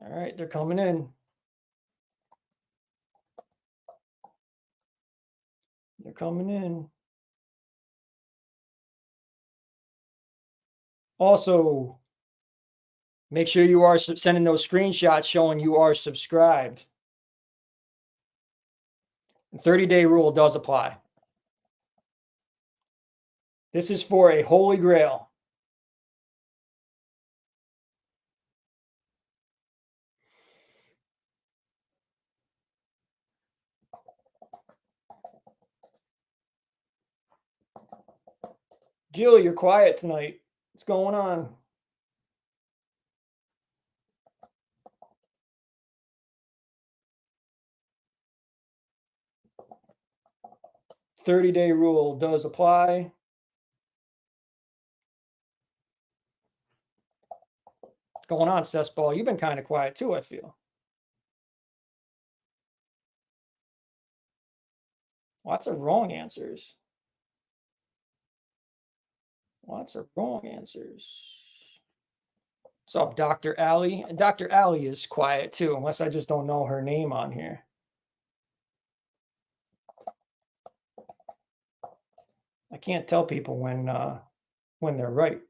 All right, they're coming in. They're coming in. Also, make sure you are sending those screenshots showing you are subscribed. The 30-day rule does apply. This is for a Holy Grail. Jill, you're quiet tonight. What's going on? The 30-day rule does apply. What's going on, Cessball? You've been kind of quiet too, I feel. Lots of wrong answers. Lots of wrong answers. What's up, Dr. Allie? And Dr. Allie is quiet too, unless I just don't know her name on here. I can't tell people when they're right,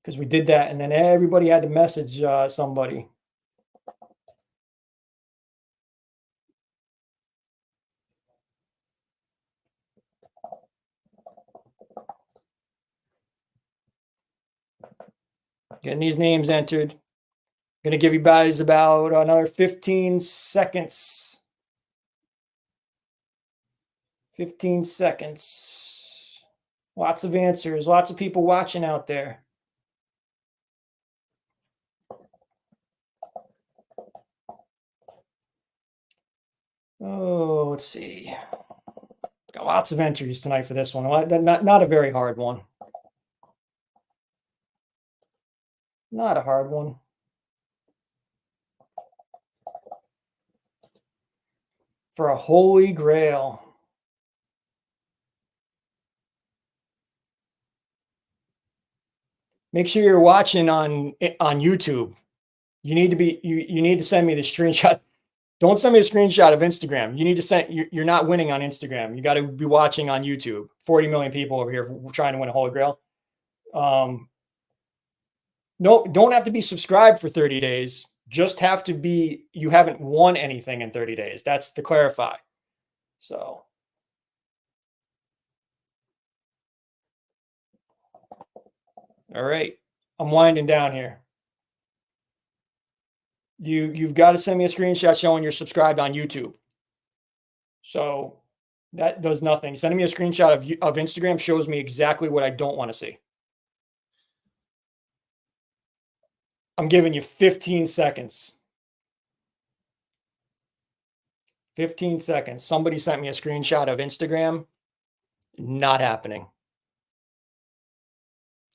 because we did that, and then everybody had to message somebody. Getting these names entered. Going to give you guys about another 15 seconds. 15 seconds. Lots of answers. Lots of people watching out there. Oh, let's see. Got lots of entries tonight for this one. Not a very hard one. Not a hard one. For a Holy Grail. Make sure you're watching on YouTube. You need to send me the screenshot. Don't send me a screenshot of Instagram. You need to send. You're not winning on Instagram. You got to be watching on YouTube. 40 million people over here trying to win a Holy Grail. No, don't have to be subscribed for 30 days. Just have to be. You haven't won anything in 30 days. That's to clarify. So. All right, I'm winding down here. You've got to send me a screenshot showing you're subscribed on YouTube. So that does nothing. Sending me a screenshot of Instagram shows me exactly what I don't want to see. I'm giving you 15 seconds. 15 seconds. Somebody sent me a screenshot of Instagram. Not happening.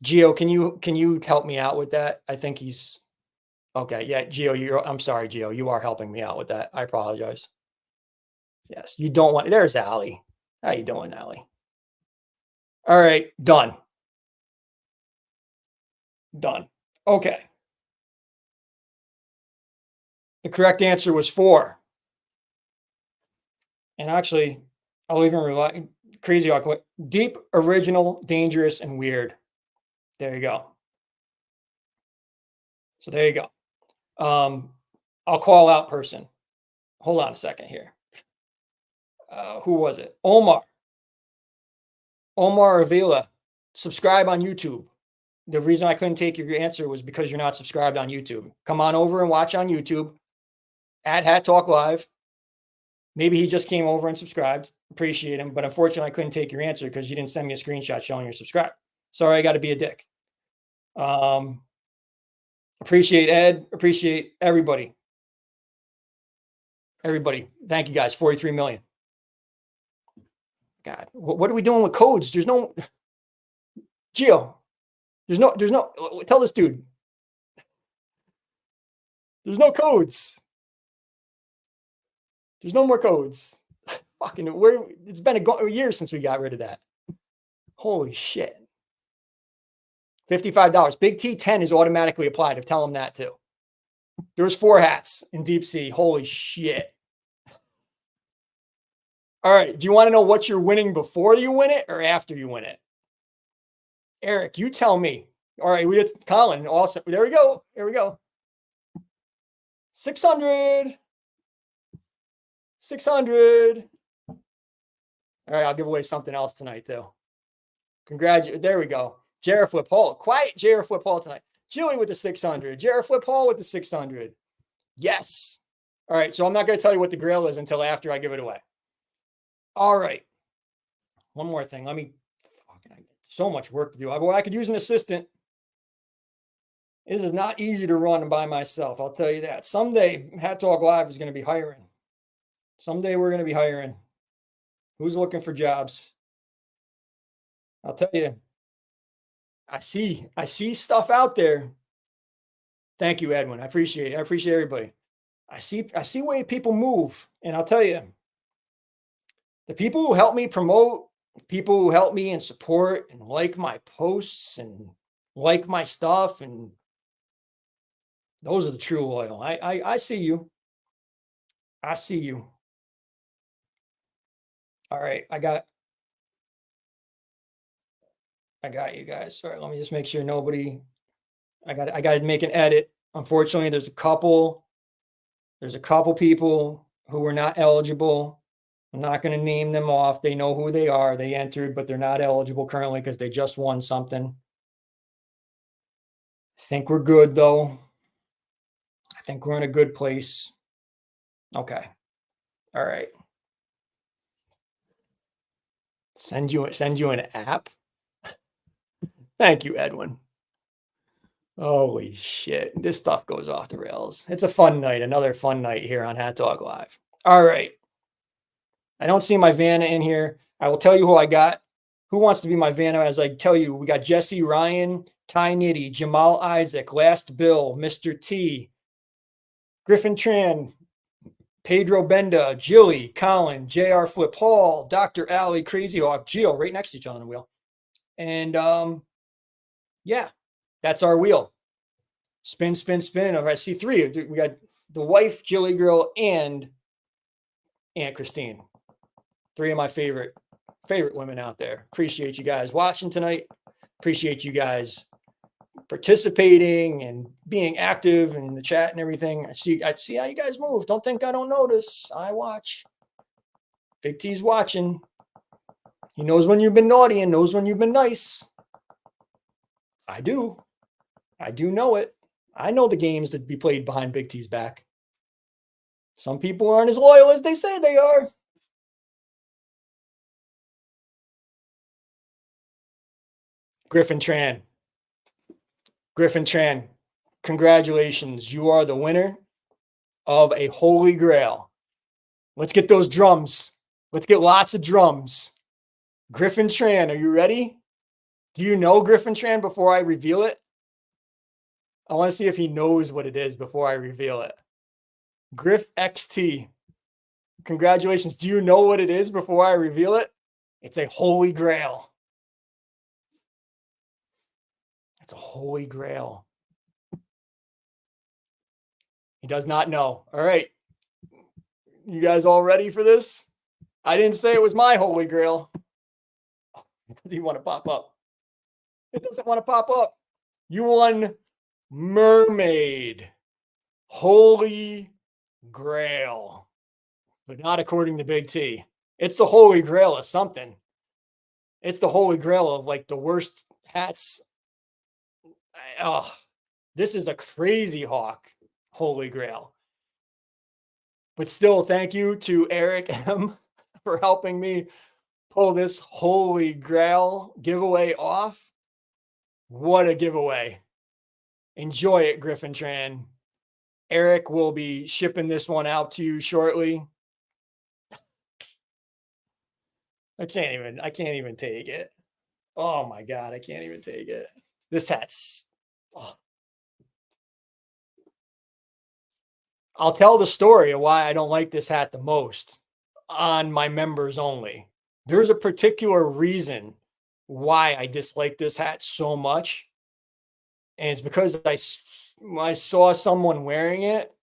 Gio, can you help me out with that? I think he's okay. Yeah, Gio, I'm sorry, Gio. You are helping me out with that. I apologize. Yes, you don't want. There's Allie. How you doing, Allie? All right, done. Done. Okay. The correct answer was 4. And actually, I'll even rely crazy awkward. Deep, original, dangerous, and weird. There you go. So there you go. I'll call out person. Hold on a second here. Who was it? Omar Avila. Subscribe on YouTube. The reason I couldn't take your answer was because you're not subscribed on YouTube. Come on over and watch on YouTube at Hat Talk Live. Maybe he just came over and subscribed. Appreciate him. But unfortunately, I couldn't take your answer because you didn't send me a screenshot showing you're subscribed. Sorry, I got to be a dick. Appreciate Ed. Appreciate everybody. Everybody. Thank you guys. 43 million. God, what are we doing with codes? There's no Gio. There's no, tell this dude. There's no codes. There's no more codes. Fucking, it's been a year since we got rid of that. Holy shit. $55. Big T10 is automatically applied. Tell him that too. There was 4 hats in deep sea. Holy shit. All right. Do you want to know what you're winning before you win it or after you win it? Eric, you tell me. All right. We get Colin. Also, there we go. Here we go. 600. 600. All right. I'll give away something else tonight, too. Congratulations. There we go. Jared Flip Hall. Quiet Jared Flip Hall tonight. Julie with the 600. Jared Flip Hall with the 600. Yes. All right. So I'm not going to tell you what the grail is until after I give it away. All right. One more thing. Let me. Fucking, I got so much work to do. I could use an assistant. This is not easy to run by myself. I'll tell you that. Someday, Hat Talk Live is going to be hiring. Someday we're going to be hiring. Who's looking for jobs? I'll tell you. I see stuff out there. Thank you, Edwin. I appreciate it. I appreciate everybody. I see way people move. And I'll tell you, the people who help me promote, people who help me and support and like my posts and like my stuff, and those are the true loyal. I see you. I see you. All right. I got you guys. Sorry, let me just make sure nobody. I got to make an edit. Unfortunately, there's a couple people who were not eligible. I'm not going to name them off. They know who they are. They entered, but they're not eligible currently because they just won something. I think we're good, though. I think we're in a good place. Okay. All right. Send you an app. Thank you, Edwin. Holy shit. This stuff goes off the rails. It's a fun night. Another fun night here on Hat Talk Live. All right. I don't see my Vanna in here. I will tell you who I got. Who wants to be my Vanna? As I tell you, we got Jesse Ryan, Ty Nitty, Jamal Isaac, Last Bill, Mr. T, Griffin Tran, Pedro Benda, Jilly, Colin, JR Flip Hall, Dr. Alley, Crazy Hawk, Gio, right next to each other on the wheel. And yeah, that's our wheel. Spin, spin, spin. I see 3. We got the wife, Jilly Girl, and Aunt Christine. 3 of my favorite women out there. Appreciate you guys watching tonight. Appreciate you guys participating and being active in the chat and everything. I see how you guys move. Don't think I don't notice. I watch. Big T's watching. He knows when you've been naughty and knows when you've been nice. I do know it. I know the games that be played behind Big T's back. Some people aren't as loyal as they say they are. Griffin Tran, congratulations. You are the winner of a Holy Grail. Let's get those drums. Let's get lots of drums. Griffin Tran, are you ready? Do you know Griffin Tran before I reveal it? I want to see if he knows what it is before I reveal it. Griff XT, congratulations. Do you know what it is before I reveal it? It's a Holy Grail. It's a Holy Grail. He does not know. All right. You guys all ready for this? I didn't say it was my Holy Grail. It doesn't even want to pop up. It doesn't want to pop up. You won Mermaid. Holy Grail. But not according to Big T. It's the Holy Grail of something. It's the Holy Grail of like the worst hats. Oh, this is a Crazy Hawk Holy Grail. But still, thank you to Eric M for helping me pull this Holy Grail giveaway off. What a giveaway. Enjoy it, Griffin Tran. Eric will be shipping this one out to you shortly. I can't even take it. Oh my God, I can't even take it. This hat's, oh. I'll tell the story of why I don't like this hat the most on my members only. There's a particular reason why I dislike this hat so much. And it's because I saw someone wearing it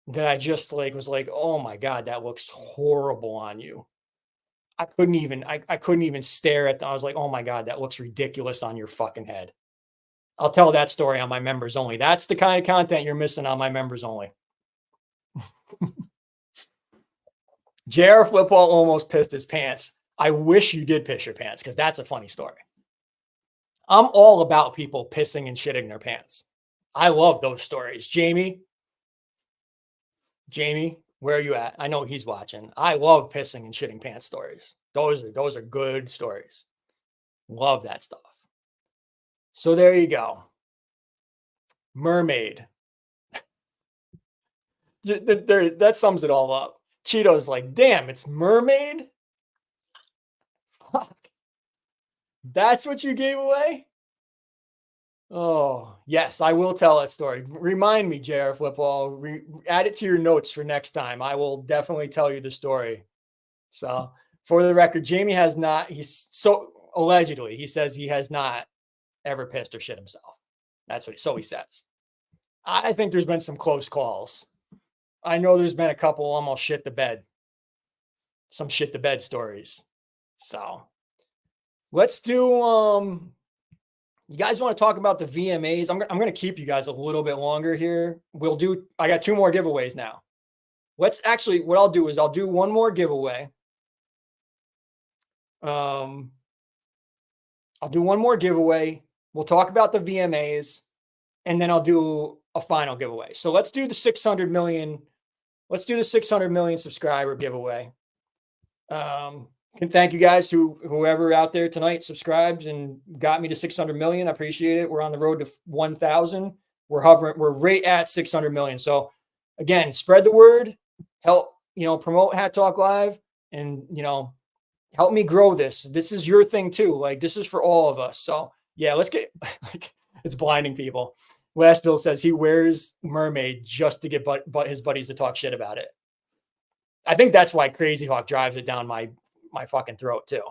that I just like was like, oh my God, that looks horrible on you. I couldn't even stare at them. I was like, oh my God, that looks ridiculous on your fucking head. I'll tell that story on my members only. That's the kind of content you're missing on my members only. JR Football almost pissed his pants. I wish you did piss your pants because that's a funny story. I'm all about people pissing and shitting their pants. I love those stories. Jamie, where are you at? I know he's watching. I love pissing and shitting pants stories. Those are good stories. Love that stuff. So there you go. Mermaid. That sums it all up. Cheeto's like, damn, it's mermaid? Fuck. That's what you gave away? Oh, yes, I will tell that story. Remind me, JR Football. Add it to your notes for next time. I will definitely tell you the story. So, for the record, Jamie has not, he's so allegedly, he says he has not ever pissed or shit himself. That's what, so he says. I think there's been some close calls. I know there's been a couple almost shit the bed. Some shit the bed stories. So, let's do, you guys want to talk about the VMAs? I'm going to keep you guys a little bit longer here. I got 2 more giveaways now. What I'll do is I'll do one more giveaway. I'll do one more giveaway. We'll talk about the VMAs and then I'll do a final giveaway. So let's do the 600 million. Let's do the 600 million subscriber giveaway. Can thank you guys whoever out there tonight subscribed and got me to 600 million. I appreciate it. We're on the road to 1,000. We're right at 600 million. So again, spread the word, help, promote Hat Talk Live and, help me grow this. This is your thing too. Like this is for all of us. So yeah, let's get like it's blinding people. Last Bill says he wears mermaid just to get his buddies to talk shit about it. I think that's why Crazy Hawk drives it down my fucking throat too.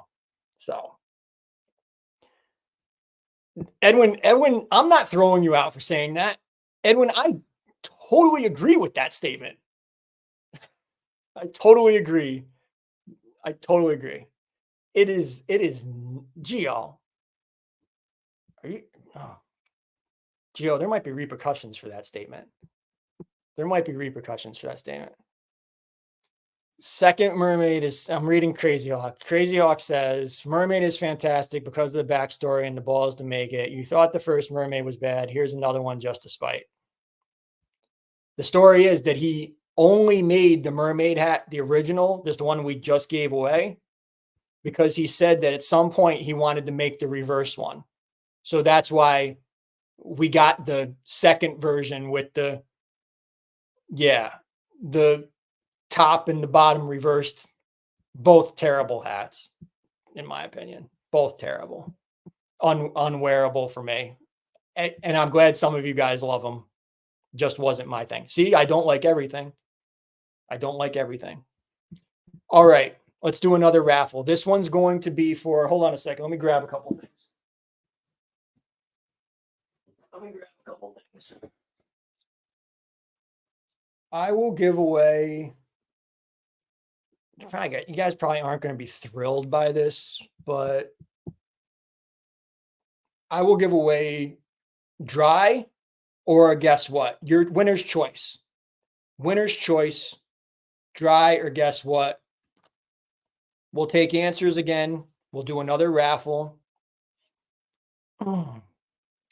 So Edwin, I'm not throwing you out for saying that. Edwin, I totally agree with that statement. I totally agree. It is Gio. Gio, there might be repercussions for that statement. Second mermaid is, I'm reading Crazy Hawk. Crazy Hawk says, mermaid is fantastic because of the backstory and the balls to make it. You thought the first mermaid was bad. Here's another one just to spite. The story is that he only made the mermaid hat, the original, this the one we just gave away, because he said that at some point he wanted to make the reverse one. So that's why we got the second version with the top and the bottom reversed. Both terrible hats, in my opinion. Both terrible. Unwearable for me. And I'm glad some of you guys love them. Just wasn't my thing. See, I don't like everything. All right, let's do another raffle. This one's going to be for, hold on a second. Let me grab a couple things. I will give away, you guys probably aren't going to be thrilled by this, but I will give away dry or guess what? Your winner's choice. Dry or guess what? We'll take answers again. We'll do another raffle.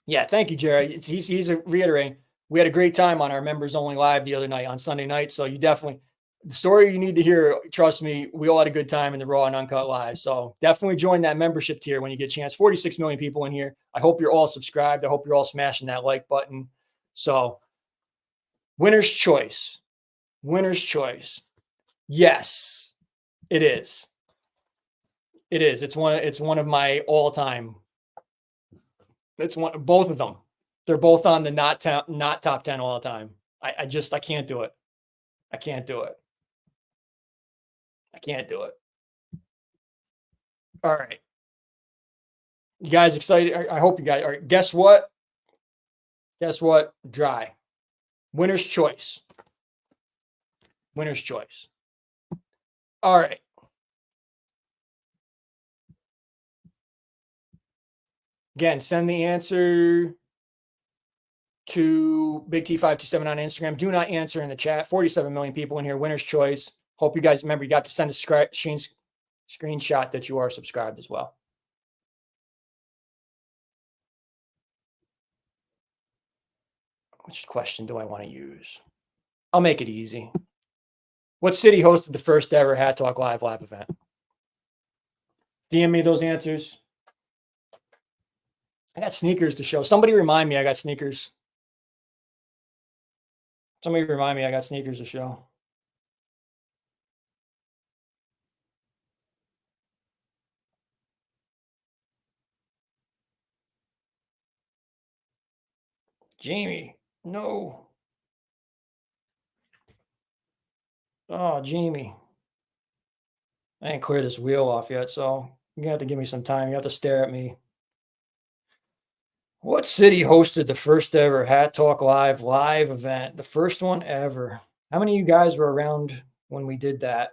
Yeah, thank you, Jerry. He's reiterating. We had a great time on our members only live the other night on Sunday night. So you definitely, the story you need to hear, trust me, we all had a good time in the Raw and Uncut Live. So definitely join that membership tier when you get a chance. 46 million people in here. I hope you're all subscribed. I hope you're all smashing that like button. So winner's choice. Yes, it is. It's one of my all-time. Both of them. They're both on the not top 10 all the time. I can't do it. I can't do it. All right. You guys excited? I hope you guys are. Guess what? Guess what? Dry. Winner's choice. Winner's choice. All right. Again, send the answer to Big T527 on Instagram. Do not answer in the chat. 47 million people in here. Winner's choice. Hope you guys remember you got to send a screenshot that you are subscribed as well. Which question do I want to use? I'll make it easy. What city hosted the first ever Hat Talk live event? DM me those answers. I got sneakers to show. Somebody remind me I got sneakers. Somebody remind me I got sneakers to show. Jamie, no. Oh, Jamie. I ain't clear this wheel off yet, so you're gonna have to give me some time. You have to stare at me. What city hosted the first ever Hat Talk live event? The first one ever. How many of you guys were around when we did that?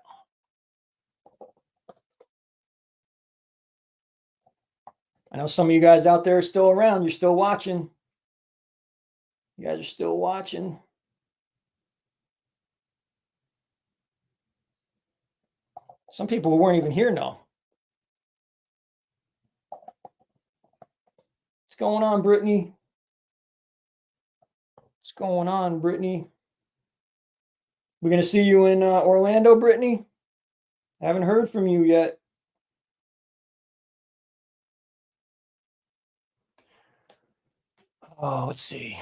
I know some of you guys out there are still around. You're still watching. You guys are still watching. Some people who weren't even here know. What's going on, Brittany? What's going on, Brittany? We're going to see you in Orlando, Brittany? Haven't heard from you yet. Oh, let's see.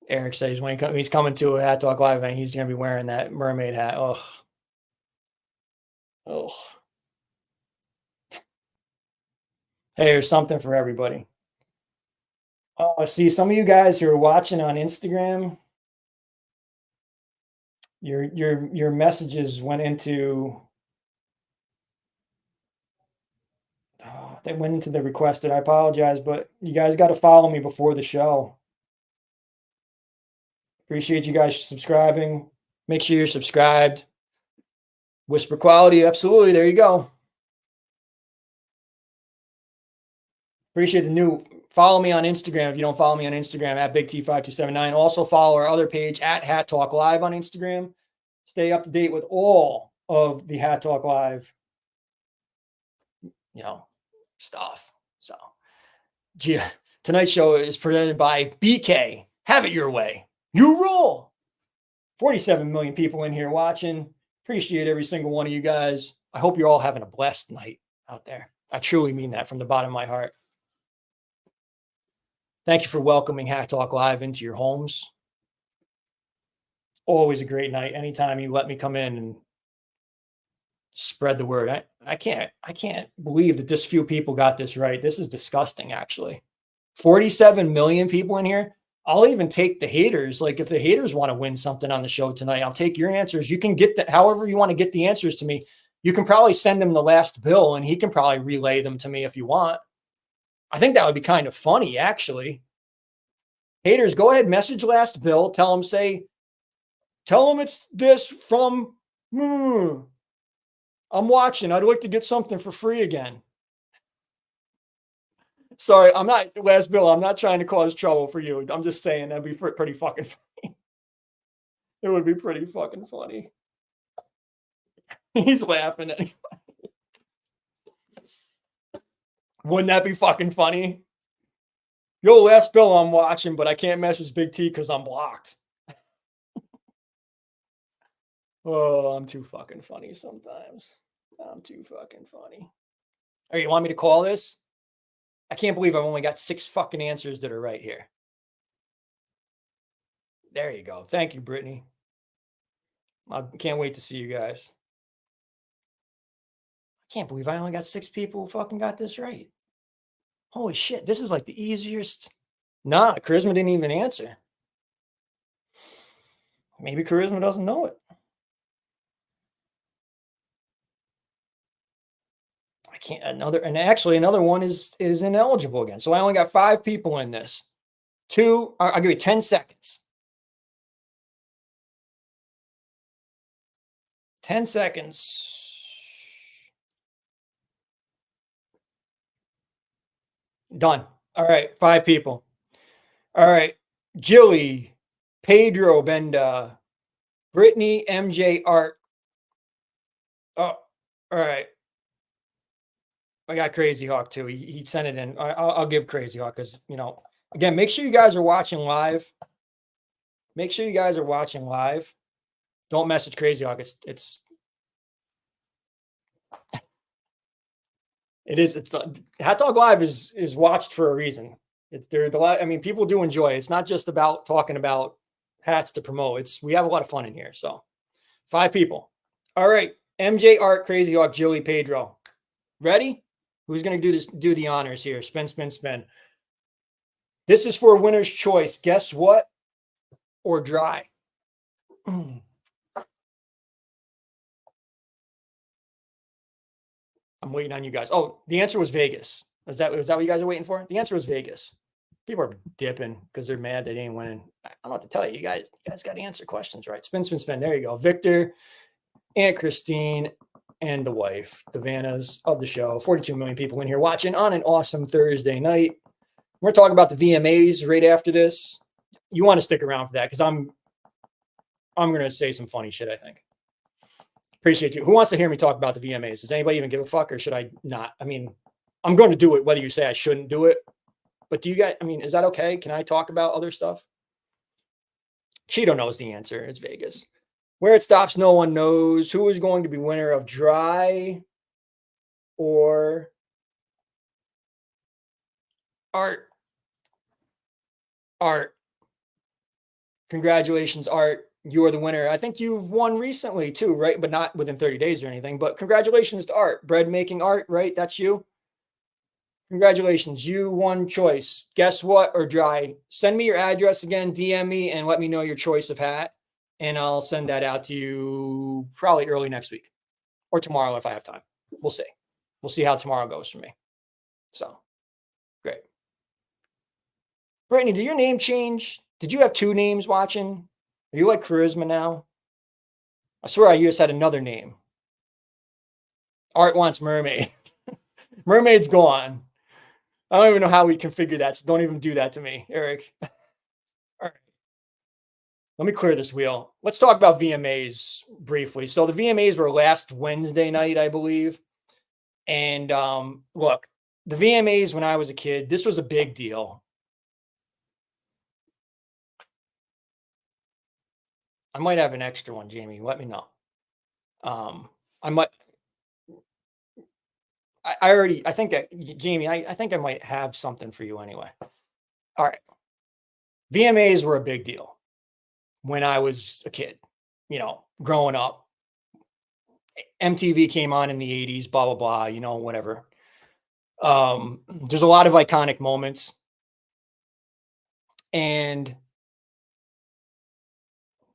Eric says when he's coming to a Hat Talk live event, he's going to be wearing that mermaid hat. Oh. Hey, there's something for everybody. Oh, I see some of you guys who are watching on Instagram. Your messages went into. Oh, they went into the requested. I apologize, but you guys got to follow me before the show. Appreciate you guys subscribing. Make sure you're subscribed. Whisper quality, absolutely. There you go. Appreciate the new. Follow me on Instagram if you don't follow me on Instagram at Big T5279. Also follow our other page at Hat Talk Live on Instagram. Stay up to date with all of the Hat Talk Live, stuff. So, tonight's show is presented by BK. Have it your way. You rule. 47 million people in here watching. Appreciate every single one of you guys. I hope you're all having a blessed night out there. I truly mean that from the bottom of my heart. Thank you for welcoming Hat Talk Live into your homes. Always a great night. Anytime you let me come in and spread the word. I can't believe that this few people got this right. This is disgusting, actually. 47 million people in here. I'll even take the haters. Like if the haters want to win something on the show tonight, I'll take your answers. You can get however you want to get the answers to me. You can probably send him the last bill and he can probably relay them to me if you want. I think that would be kind of funny, actually. Haters, go ahead, message last bill. Tell him it's this from. I'm watching. I'd like to get something for free again. Sorry, I'm not, last bill. I'm not trying to cause trouble for you. I'm just saying that'd be pretty fucking funny. It would be pretty fucking funny. He's laughing at me. Wouldn't that be fucking funny? Yo, last bill I'm watching, but I can't message Big T because I'm blocked. Oh, I'm too fucking funny sometimes. I'm too fucking funny. All right, you want me to call this? I can't believe I've only got 6 fucking answers that are right here. There you go. Thank you, Brittany. I can't wait to see you guys. I can't believe I only got 6 people who fucking got this right. Holy shit, this is like the easiest. Nah, Charisma didn't even answer. Maybe Charisma doesn't know it. can't actually another one is ineligible again. So I only got 5 people in this. 2, I'll give you 10 seconds. 10 seconds. Done. All right, 5 people. All right. Jilly, Pedro Benda, Brittany, MJ, Art. Oh, all right. I got Crazy Hawk too. He sent it in. I'll give Crazy Hawk because, again, make sure you guys are watching live. Make sure you guys are watching live. Don't message Crazy Hawk. It's Hat Talk Live is watched for a reason. People do enjoy it. It's not just about talking about hats to promote. We have a lot of fun in here. So 5 people. All right. MJ, Art, Crazy Hawk, Jilly, Pedro. Ready? Who's going to do the honors here? Spin, spin, spin. This is for winner's choice. Guess what? Or dry. I'm waiting on you guys. Oh, the answer was Vegas. Was that what you guys are waiting for? The answer was Vegas. People are dipping because they're mad they didn't win. I don't know what to tell you. You guys got to answer questions, right? Spin, spin, spin. There you go. Victor, Aunt Christine, and the wife, the Vannas of the show. 42 million people in here watching on an awesome Thursday night. We're talking about the VMAs right after this. You want to stick around for that because I'm going to say some funny shit, I think. Appreciate you. Who wants to hear me talk about the VMAs? Does anybody even give a fuck or should I not? I mean, I'm going to do it whether you say I shouldn't do it. But do you guys, is that okay? Can I talk about other stuff? Cheeto knows the answer. It's Vegas. Where it stops, no one knows. Who is going to be winner of dry or Art? Art. Congratulations, Art. You are the winner. I think you've won recently too, right? But not within 30 days or anything. But congratulations to Art. Bread making Art, right? That's you. Congratulations. You won choice. Guess what? Or dry. Send me your address again. DM me and let me know your choice of hat. And I'll send that out to you probably early next week or tomorrow if I have time. We'll see. We'll see how tomorrow goes for me. So, great. Brittany, did your name change? Did you have 2 names watching? Are you like Charisma now? I swear I just had another name. Art wants Mermaid. Mermaid's gone. I don't even know how we configure that, so don't even do that to me, Eric. All right. Let me clear this wheel. Let's talk about VMAs briefly. So the VMAs were last Wednesday night, I believe. And look, the VMAs when I was a kid, this was a big deal. I might have an extra one, Jamie. Let me know. Jamie, I think I might have something for you anyway. All right. VMAs were a big deal when I was a kid, growing up. MTV came on in the 80s, blah, blah, blah, whatever. There's a lot of iconic moments. And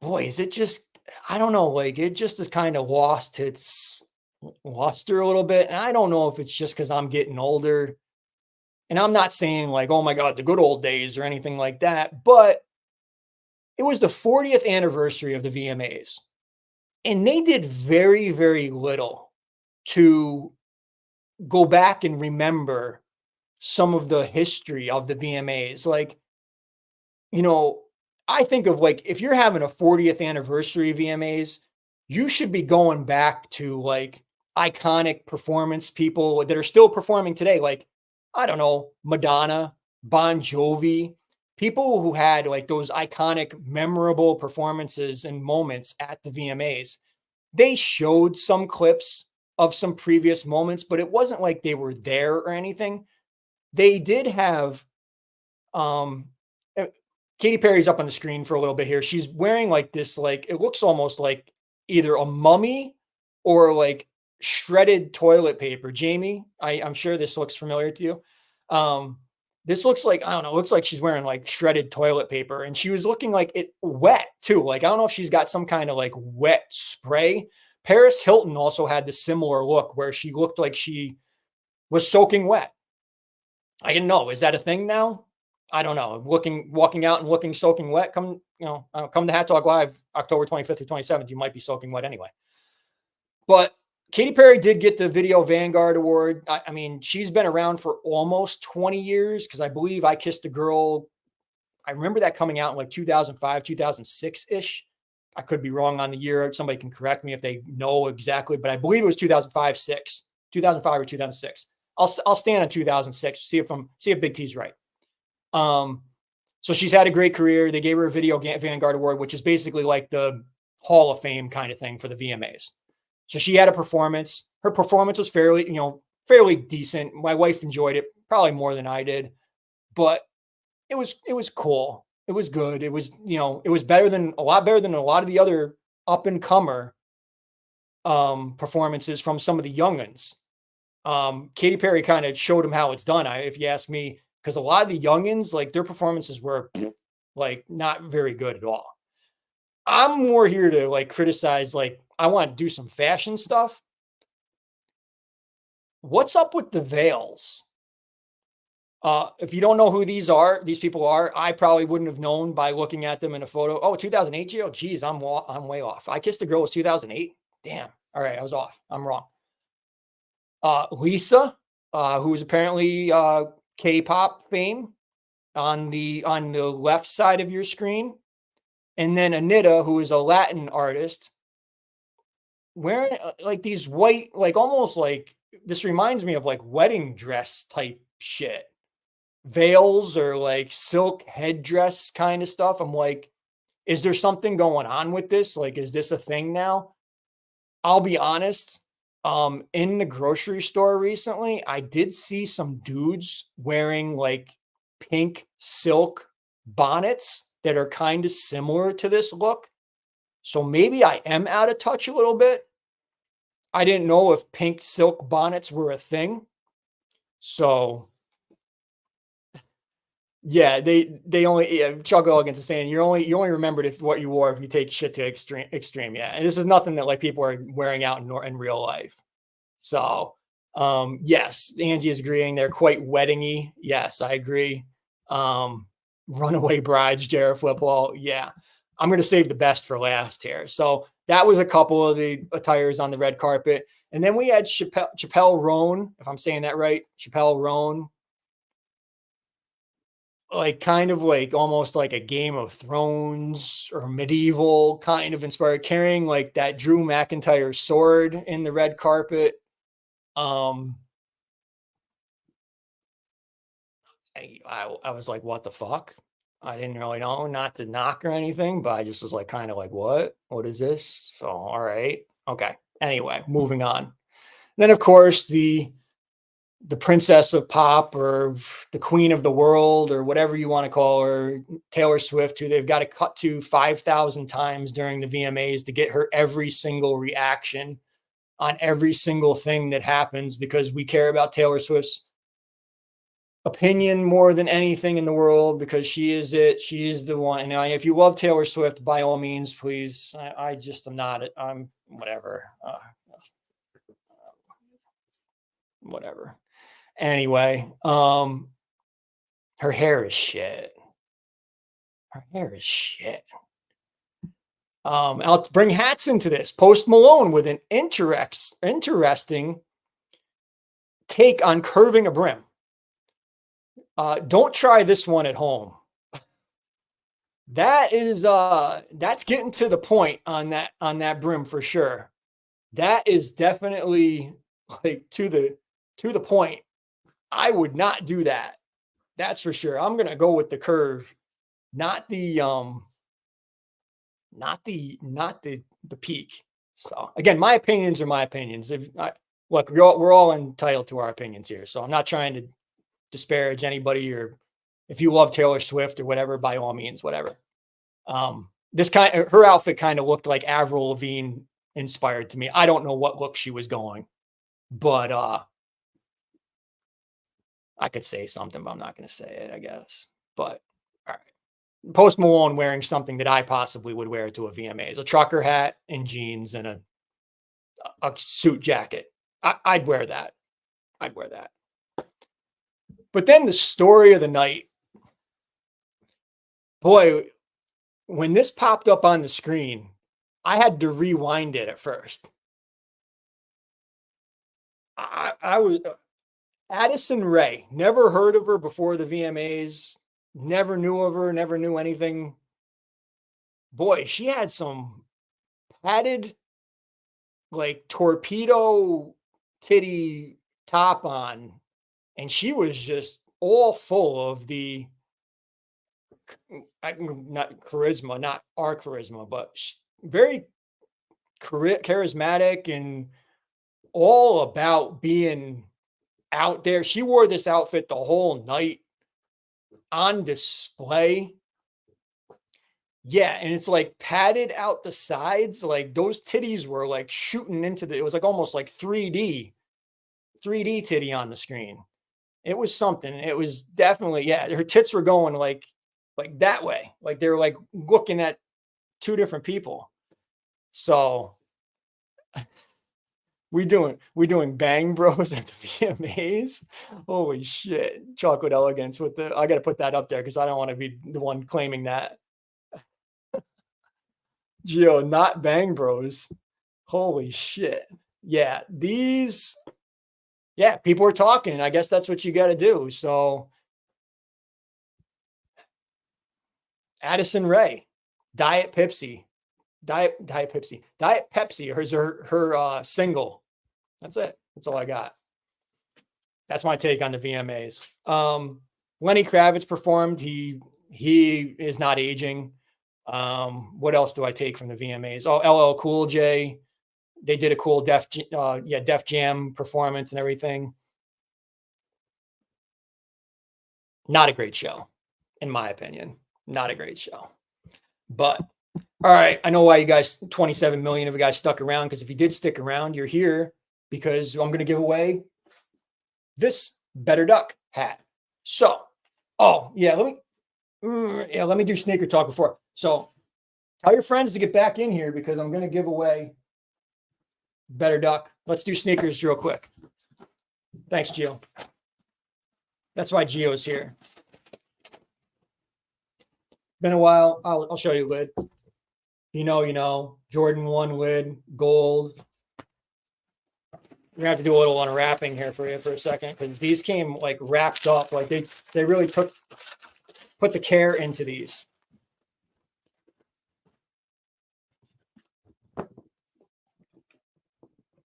boy, is it just, I don't know, like it just has kind of lost its luster a little bit. And I don't know if it's just because I'm getting older. And I'm not saying like, oh my God, the good old days or anything like that. But it was the 40th anniversary of the VMAs. And they did very, very little to go back and remember some of the history of the VMAs. Like, I think of like, if you're having a 40th anniversary VMAs, you should be going back to like iconic performance people that are still performing today. Like, I don't know, Madonna, Bon Jovi, people who had like those iconic, memorable performances and moments at the VMAs. They showed some clips of some previous moments, but it wasn't like they were there or anything. They did have, Katy Perry's up on the screen for a little bit here. She's wearing like this, like, it looks almost like either a mummy or like shredded toilet paper. Jamie, I'm sure this looks familiar to you. This looks like, I don't know, it looks like she's wearing like shredded toilet paper, and she was looking like it wet too. Like, I don't know if she's got some kind of like wet spray. Paris Hilton also had this similar look where she looked like she was soaking wet. I didn't know. Is that a thing now? I don't know. Walking out and looking soaking wet. Come to Hat Talk Live October 25th or 27th. You might be soaking wet anyway. But Katy Perry did get the Video Vanguard Award. I mean, she's been around for almost 20 years because I believe I Kissed a Girl. I remember that coming out in like 2005, 2006 ish. I could be wrong on the year. Somebody can correct me if they know exactly, but I believe it was 2005 or 2006. I'll stand on 2006. See if Big T's right. So she's had a great career. They gave her a Video Vanguard Award, which is basically like the Hall of Fame kind of thing for the VMAs. So she had a performance. Her performance was fairly decent. My wife enjoyed it probably more than I did, but it was cool. It was good. It was, it was a lot better than a lot of the other up and comer performances from some of the youngins. Katy Perry kind of showed them how it's done. If you ask me, because a lot of the youngins, like their performances were like not very good at all. I'm more here to like criticize, like I want to do some fashion stuff. What's up with the veils? If you don't know who these people are, I probably wouldn't have known by looking at them in a photo. Oh, 2008, Gio? Geez, I'm way off. I Kissed a Girl was 2008. Damn. All right, I was off. I'm wrong. Lisa, who is apparently K-pop fame on the left side of your screen. And then Anita, who is a Latin artist, wearing like these white, like almost like, this reminds me of like wedding dress type shit. Veils or like silk headdress kind of stuff. I'm like, is there something going on with this? Like, is this a thing now? I'll be honest. In the grocery store recently, I did see some dudes wearing like pink silk bonnets that are kind of similar to this look. So maybe I am out of touch a little bit. I didn't know if pink silk bonnets were a thing. So yeah, they only Chuck Elegance is saying you only remembered what you wore if you take shit to extreme. Yeah, and this is nothing that like people are wearing out in real life. So yes, Angie is agreeing. They're quite weddingy. Yes, I agree. Runaway Brides, Jared Flipwall. Yeah, I'm going to save the best for last here. So that was a couple of the attires on the red carpet, and then we had Chappelle Roan, if I'm saying that right, Chappelle Roan. Like kind of like almost like a Game of Thrones or medieval kind of inspired, carrying like that Drew McIntyre sword in the red carpet. I was like, what the fuck? I didn't really know, not to knock or anything, but I just was like, kind of like, what is this? So, all right. Okay. Anyway, moving on. Then of course the princess of pop or the queen of the world or whatever you want to call her, Taylor Swift, who they've got to cut to 5,000 times during the VMAs to get her every single reaction on every single thing that happens, because we care about Taylor Swift's opinion more than anything in the world, because she is it. She is the one. And if you love Taylor Swift, by all means, please. I just am not. I'm whatever. Whatever. Anyway, her hair is shit. Her hair is shit. I'll bring hats into this. Post Malone with an interesting take on curving a brim. Don't try this one at home. That is that's getting to the point on that brim for sure. That is definitely like to the point. I would not do that. That's for sure. I'm going to go with the curve, not the peak. So again, my opinions are my opinions. Look, we're all entitled to our opinions here. So I'm not trying to disparage anybody, or if you love Taylor Swift or whatever, by all means, whatever. Her outfit kind of looked like Avril Lavigne inspired to me. I don't know what look she was going, but I could say something, but I'm not going to say it, I guess. But all right. Post Malone wearing something that I possibly would wear to a VMA is a trucker hat and jeans and a suit jacket. I'd wear that. But then the story of the night, boy, when this popped up on the screen, I had to rewind it at first. I was Addison Rae. Never heard of her before the VMAs. Never knew of her. Never knew anything. Boy, she had some padded, like torpedo titty top on, and she was just all full of the not charisma, not our charisma, but very charismatic and all about being out there. She wore this outfit the whole night on display. Yeah, and it's like padded out the sides, like those titties were like shooting into it was like almost like 3D titty on the screen. It was something. It was definitely, yeah, her tits were going like that way. Like they were like looking at two different people. So we doing Bang Bros at the VMAs. Holy shit. Chocolate Elegance with the I gotta put that up there because I don't want to be the one claiming that. Geo, not Bang Bros. Holy shit. Yeah, people are talking. I guess that's what you gotta do. So Addison Rae, Diet Pepsi. Diet Pepsi. Diet Pepsi. Her single. That's it. That's all I got. That's my take on the VMAs. Lenny Kravitz performed. He is not aging. What else do I take from the VMAs? Oh, LL Cool J. They did a cool Def Jam performance and everything. Not a great show, in my opinion. Not a great show. But all right, I know why you guys, 27 million of you guys stuck around, because if you did stick around, you're here because I'm going to give away this Better Duck hat. So, let me do sneaker talk before. So, tell your friends to get back in here because I'm going to give away Better Duck. Let's do sneakers real quick. Thanks, Gio. That's why Gio's here. Been a while. I'll show you lid. You know. Jordan 1 lid, gold. We're gonna have to do a little unwrapping here for you for a second because these came like wrapped up. Like they really put the care into these.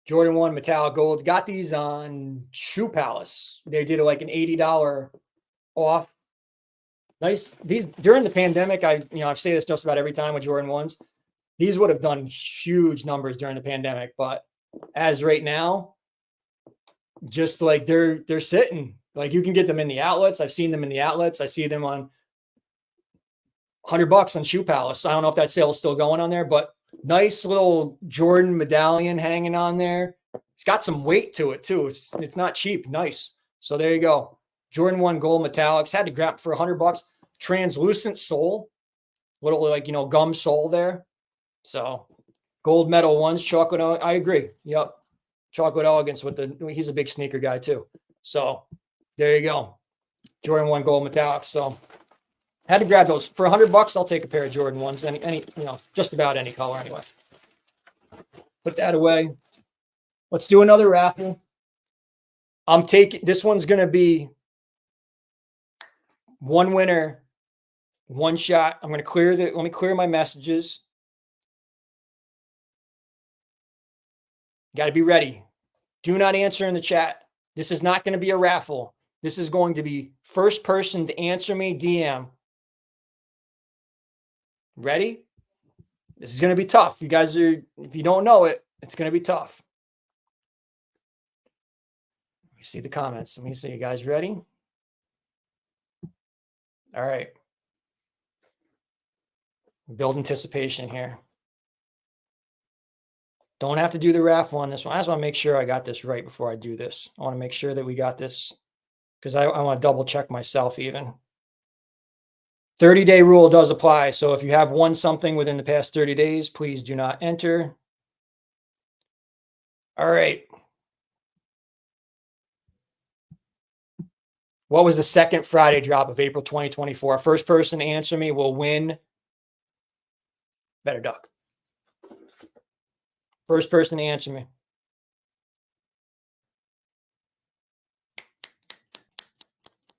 Jordan 1 metallic gold. Got these on Shoe Palace. They did like an $80 off. Nice. These during the pandemic, I say this just about every time with Jordan 1s. These would have done huge numbers during the pandemic, but as right now, just like they're sitting. Like you can get them in the outlets. I've seen them in the outlets. I see them on $100 on Shoe Palace. I don't know if that sale is still going on there, but nice little Jordan medallion hanging on there. It's got some weight to it too. It's not cheap. Nice. So there you go. Jordan 1 gold metallics. Had to grab for $100. Translucent sole. Little like, gum sole there. So gold medal ones, chocolate. I agree. Yep. Chocolate Elegance he's a big sneaker guy too. So there you go. Jordan 1 gold metallics. So had to grab those for $100. I'll take a pair of Jordan 1s. Any just about any color anyway. Put that away. Let's do another raffle. I'm taking this one's gonna be one winner, one shot. I'm gonna let me clear my messages. Got to be ready. Do not answer in the chat. This is not going to be a raffle. This is going to be first person to answer me DM. Ready? This is going to be tough. You guys if you don't know it, it's going to be tough. Let me see the comments. Let me see. You guys ready? All right. Build anticipation here. Don't have to do the raffle on this one. I just want to make sure I got this right before I do this. I want to make sure that we got this because I want to double check myself even. 30-day rule does apply. So if you have won something within the past 30 days, please do not enter. All right. What was the second Friday drop of April 2024? First person to answer me will win Better Duck. First person to answer me.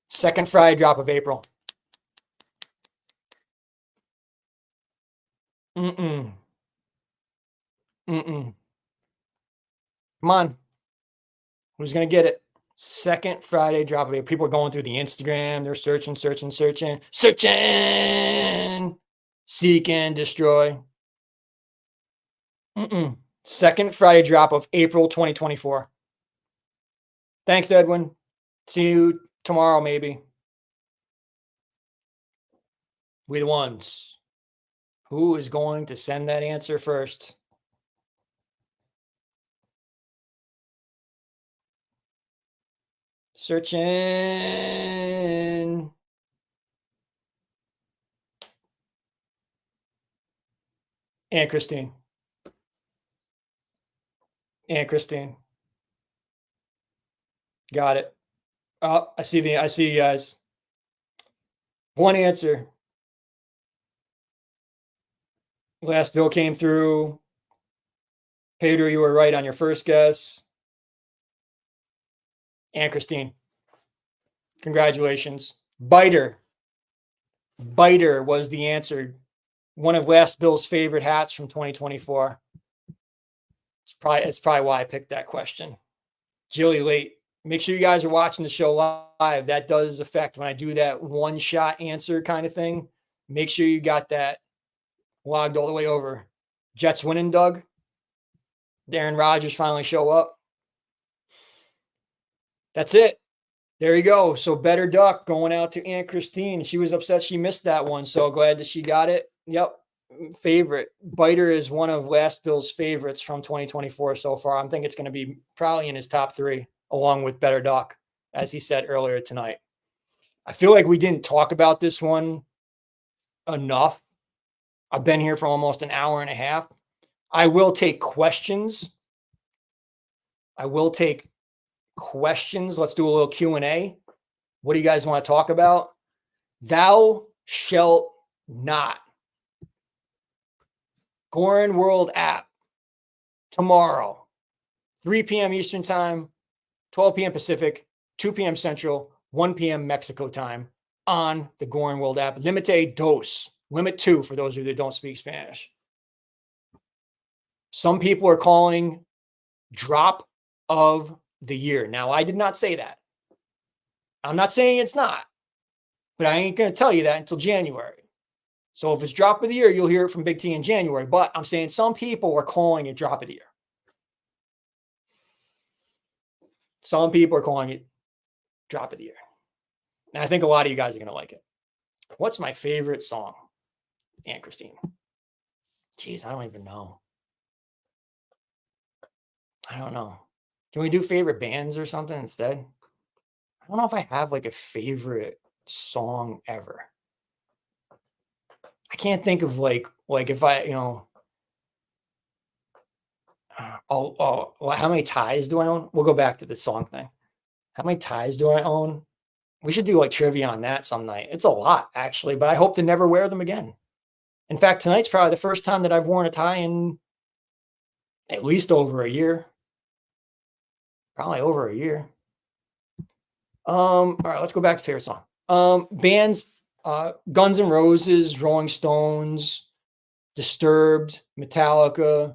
Second Friday drop of April. Mm-mm. Mm-mm. Come on. Who's going to get it? Second Friday drop of April. People are going through the Instagram. They're searching. Seek and destroy. Mm-mm. Second Friday drop of April 2024. Thanks, Edwin. See you tomorrow, maybe. We the ones. Who is going to send that answer first? Searching. And Christine. And Christine. Got it. Oh, I see you guys. One answer. Last bill came through. Pedro, you were right on your first guess. And Christine. Congratulations. Biter. Biter was the answer. One of Last Bill's favorite hats from 2024. It's probably why I picked that question. Jilly late. Make sure you guys are watching the show live. That does affect when I do that one shot answer kind of thing. Make sure you got that logged all the way over. Jets winning, Doug. Darren Rodgers finally show up. That's it. There you go. So Better Duck going out to Aunt Christine. She was upset she missed that one. So glad that she got it. Yep. Favorite. Biter is one of Last Bill's favorites from 2024 so far. I'm thinking it's going to be probably in his top 3, along with Better Duck, as he said earlier tonight. I feel like we didn't talk about this one enough. I've been here for almost an hour and a half. I will take questions. Let's do a little Q&A. What do you guys want to talk about? Thou shalt not. Goorin World app tomorrow, 3 p.m. Eastern Time, 12 p.m. Pacific, 2 p.m. Central, 1 p.m. Mexico time on the Goorin World app. Limite dos. Limit 2 for those of you that don't speak Spanish. Some people are calling drop of the year. Now, I did not say that. I'm not saying it's not, but I ain't going to tell you that until January. So if it's drop of the year, you'll hear it from Big T in January. But I'm saying some people are calling it drop of the year. Some people are calling it drop of the year. And I think a lot of you guys are going to like it. What's my favorite song? Aunt Christine. Jeez, I don't even know. I don't know. Can we do favorite bands or something instead? I don't know if I have like a favorite song ever. I can't think of like if I, well, how many ties do I own? We'll go back to the song thing. How many ties do I own? We should do like trivia on that some night. It's a lot actually, but I hope to never wear them again. In fact, tonight's probably the first time that I've worn a tie in at least over a year. Probably over a year. All right, let's go back to favorite song. Bands, Guns N' Roses, Rolling Stones, Disturbed, Metallica.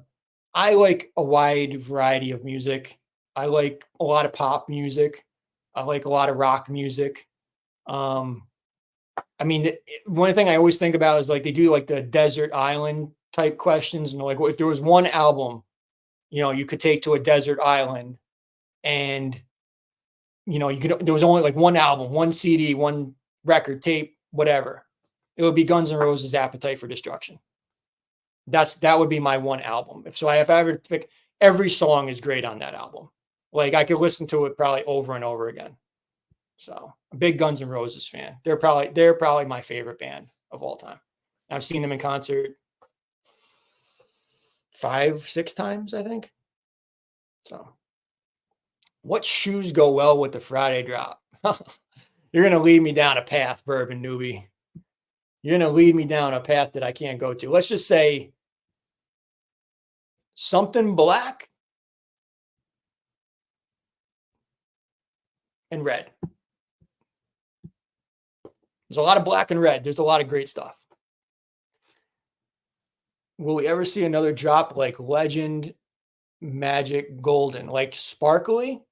I like a wide variety of music. I like a lot of pop music. I like a lot of rock music. I mean, one thing I always think about is like they do like the desert island type questions. And like, if there was one album, you could take to a desert island and, there was only like one album, one CD, one record, tape, whatever. It would be Guns N' Roses' Appetite for Destruction. That would be my one album. If I ever pick, every song is great on that album. Like I could listen to it probably over and over again. So a big Guns N' Roses fan. They're probably my favorite band of all time. I've seen them in concert 5-6 times, I think. So what shoes go well with the Friday drop? You're going to lead me down a path, Bourbon Newbie. You're going to lead me down a path that I can't go to. Let's just say something black and red. There's a lot of black and red. There's a lot of great stuff. Will we ever see another drop like Legend, Magic, Golden, like sparkly?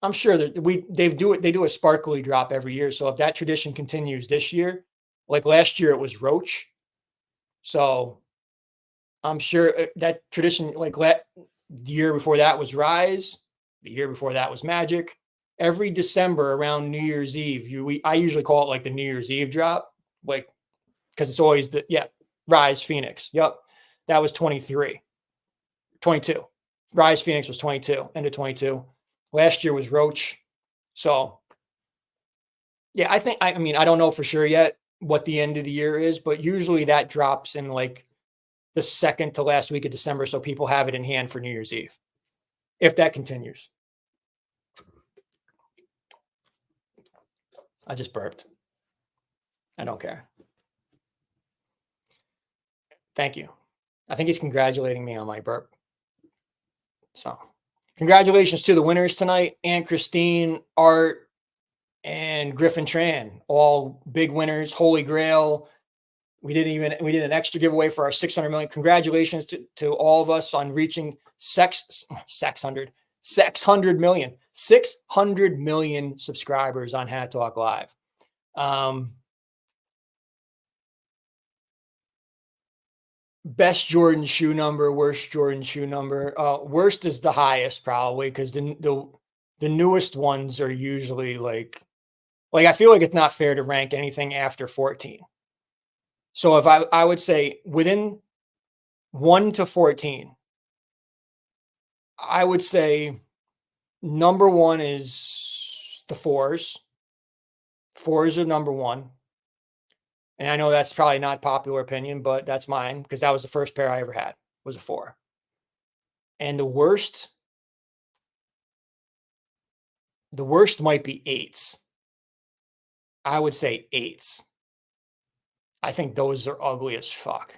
I'm sure that they do a sparkly drop every year. So if that tradition continues this year, like last year it was Roach. So I'm sure that tradition, like the year before that was Rise, the year before that was Magic. Every December around New Year's Eve, I usually call it like the New Year's Eve drop, like because it's always Rise Phoenix. Yep, that was 23, 22. Rise Phoenix was 22, end of 22. Last year was Roach. So, yeah, I mean, I don't know for sure yet what the end of the year is, but usually that drops in like the second to last week of December. So people have it in hand for New Year's Eve, if that continues. I just burped. I don't care. Thank you. I think he's congratulating me on my burp. So, congratulations to the winners tonight, Ann Christine, Art, and Griffin Tran, all big winners. Holy Grail. We did an extra giveaway for our 600 million. Congratulations to all of us on reaching 600 million subscribers on Hat Talk Live. Best Jordan shoe number, worst Jordan shoe number. Worst is the highest probably because the newest ones are usually like I feel like it's not fair to rank anything after 14. So if I would say within 1 to 14, I would say number 1 is the 4s. 4s are number 1. And I know that's probably not popular opinion, but that's mine because that was the first pair I ever had was a 4. And the worst might be 8s. I would say 8s. I think those are ugly as fuck.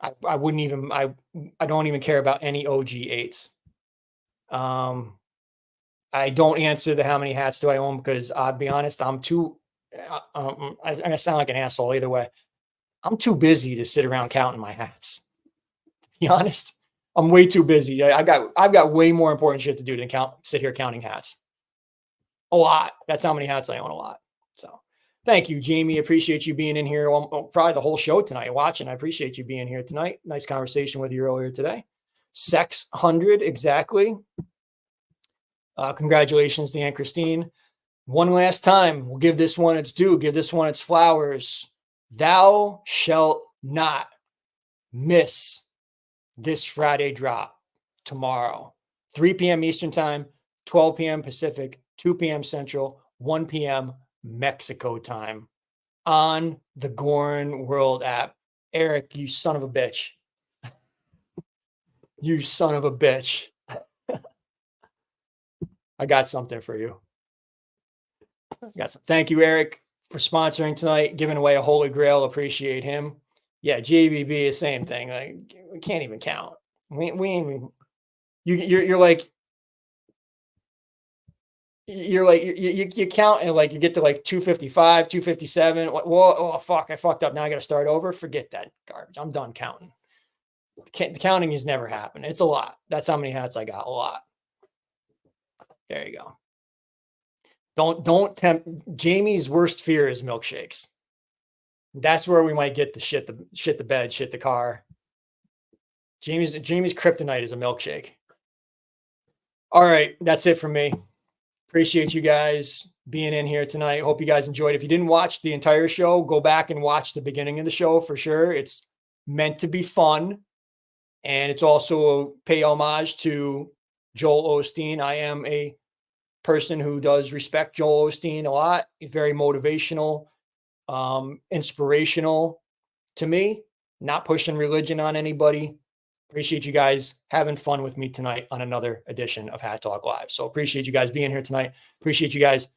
I don't even care about any OG 8s. I don't answer the how many hats do I own because I'll be honest, I'm too I sound like an asshole either way. I'm too busy to sit around counting my hats. To be honest, I'm way too busy. I've got way more important shit to do than sit here counting hats. A lot. That's how many hats I own. A lot. So thank you, Jamie. Appreciate you being in here. Probably the whole show tonight watching. I appreciate you being here tonight. Nice conversation with you earlier today. 600 exactly. Congratulations to Ann Christine. One last time, we'll give this one its due. Give this one its flowers. Thou shalt not miss this Friday drop tomorrow. 3 p.m. Eastern Time, 12 p.m. Pacific, 2 p.m. Central, 1 p.m. Mexico time on the Goorin World app. Eric, you son of a bitch. You son of a bitch. I got something for you. Thank you, Eric, for sponsoring tonight, giving away a Holy Grail. Appreciate him. Yeah, JBB is same thing. Like we can't even count. We ain't even. You're like you count and like you get to like 255, 257. Whoa, oh fuck, I fucked up. Now I got to start over. Forget that garbage. I'm done counting. Counting has never happened. It's a lot. That's how many hats I got. A lot. There you go. Don't tempt. Jamie's worst fear is milkshakes. That's where we might get the shit the bed, shit the car. Jamie's kryptonite is a milkshake. All right, that's it from me. Appreciate you guys being in here tonight. Hope you guys enjoyed. If you didn't watch the entire show, go back and watch the beginning of the show for sure. It's meant to be fun. And it's also a pay homage to Joel Osteen. I am a person who does respect Joel Osteen a lot. Very motivational, inspirational to me, not pushing religion on anybody. Appreciate you guys having fun with me tonight on another edition of Hat Talk Live. So appreciate you guys being here tonight. Appreciate you guys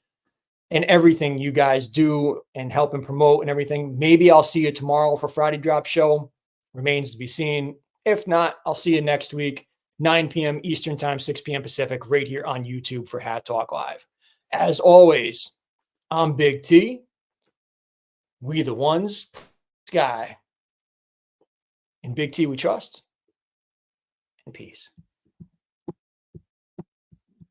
and everything you guys do and help and promote and everything. Maybe I'll see you tomorrow for Friday Drop Show. Remains to be seen. If not, I'll see you next week, 9 p.m. Eastern Time, 6 p.m. Pacific, right here on YouTube for Hat Talk Live. As always, I'm Big T. We the ones, Sky. In Big T we trust. And peace.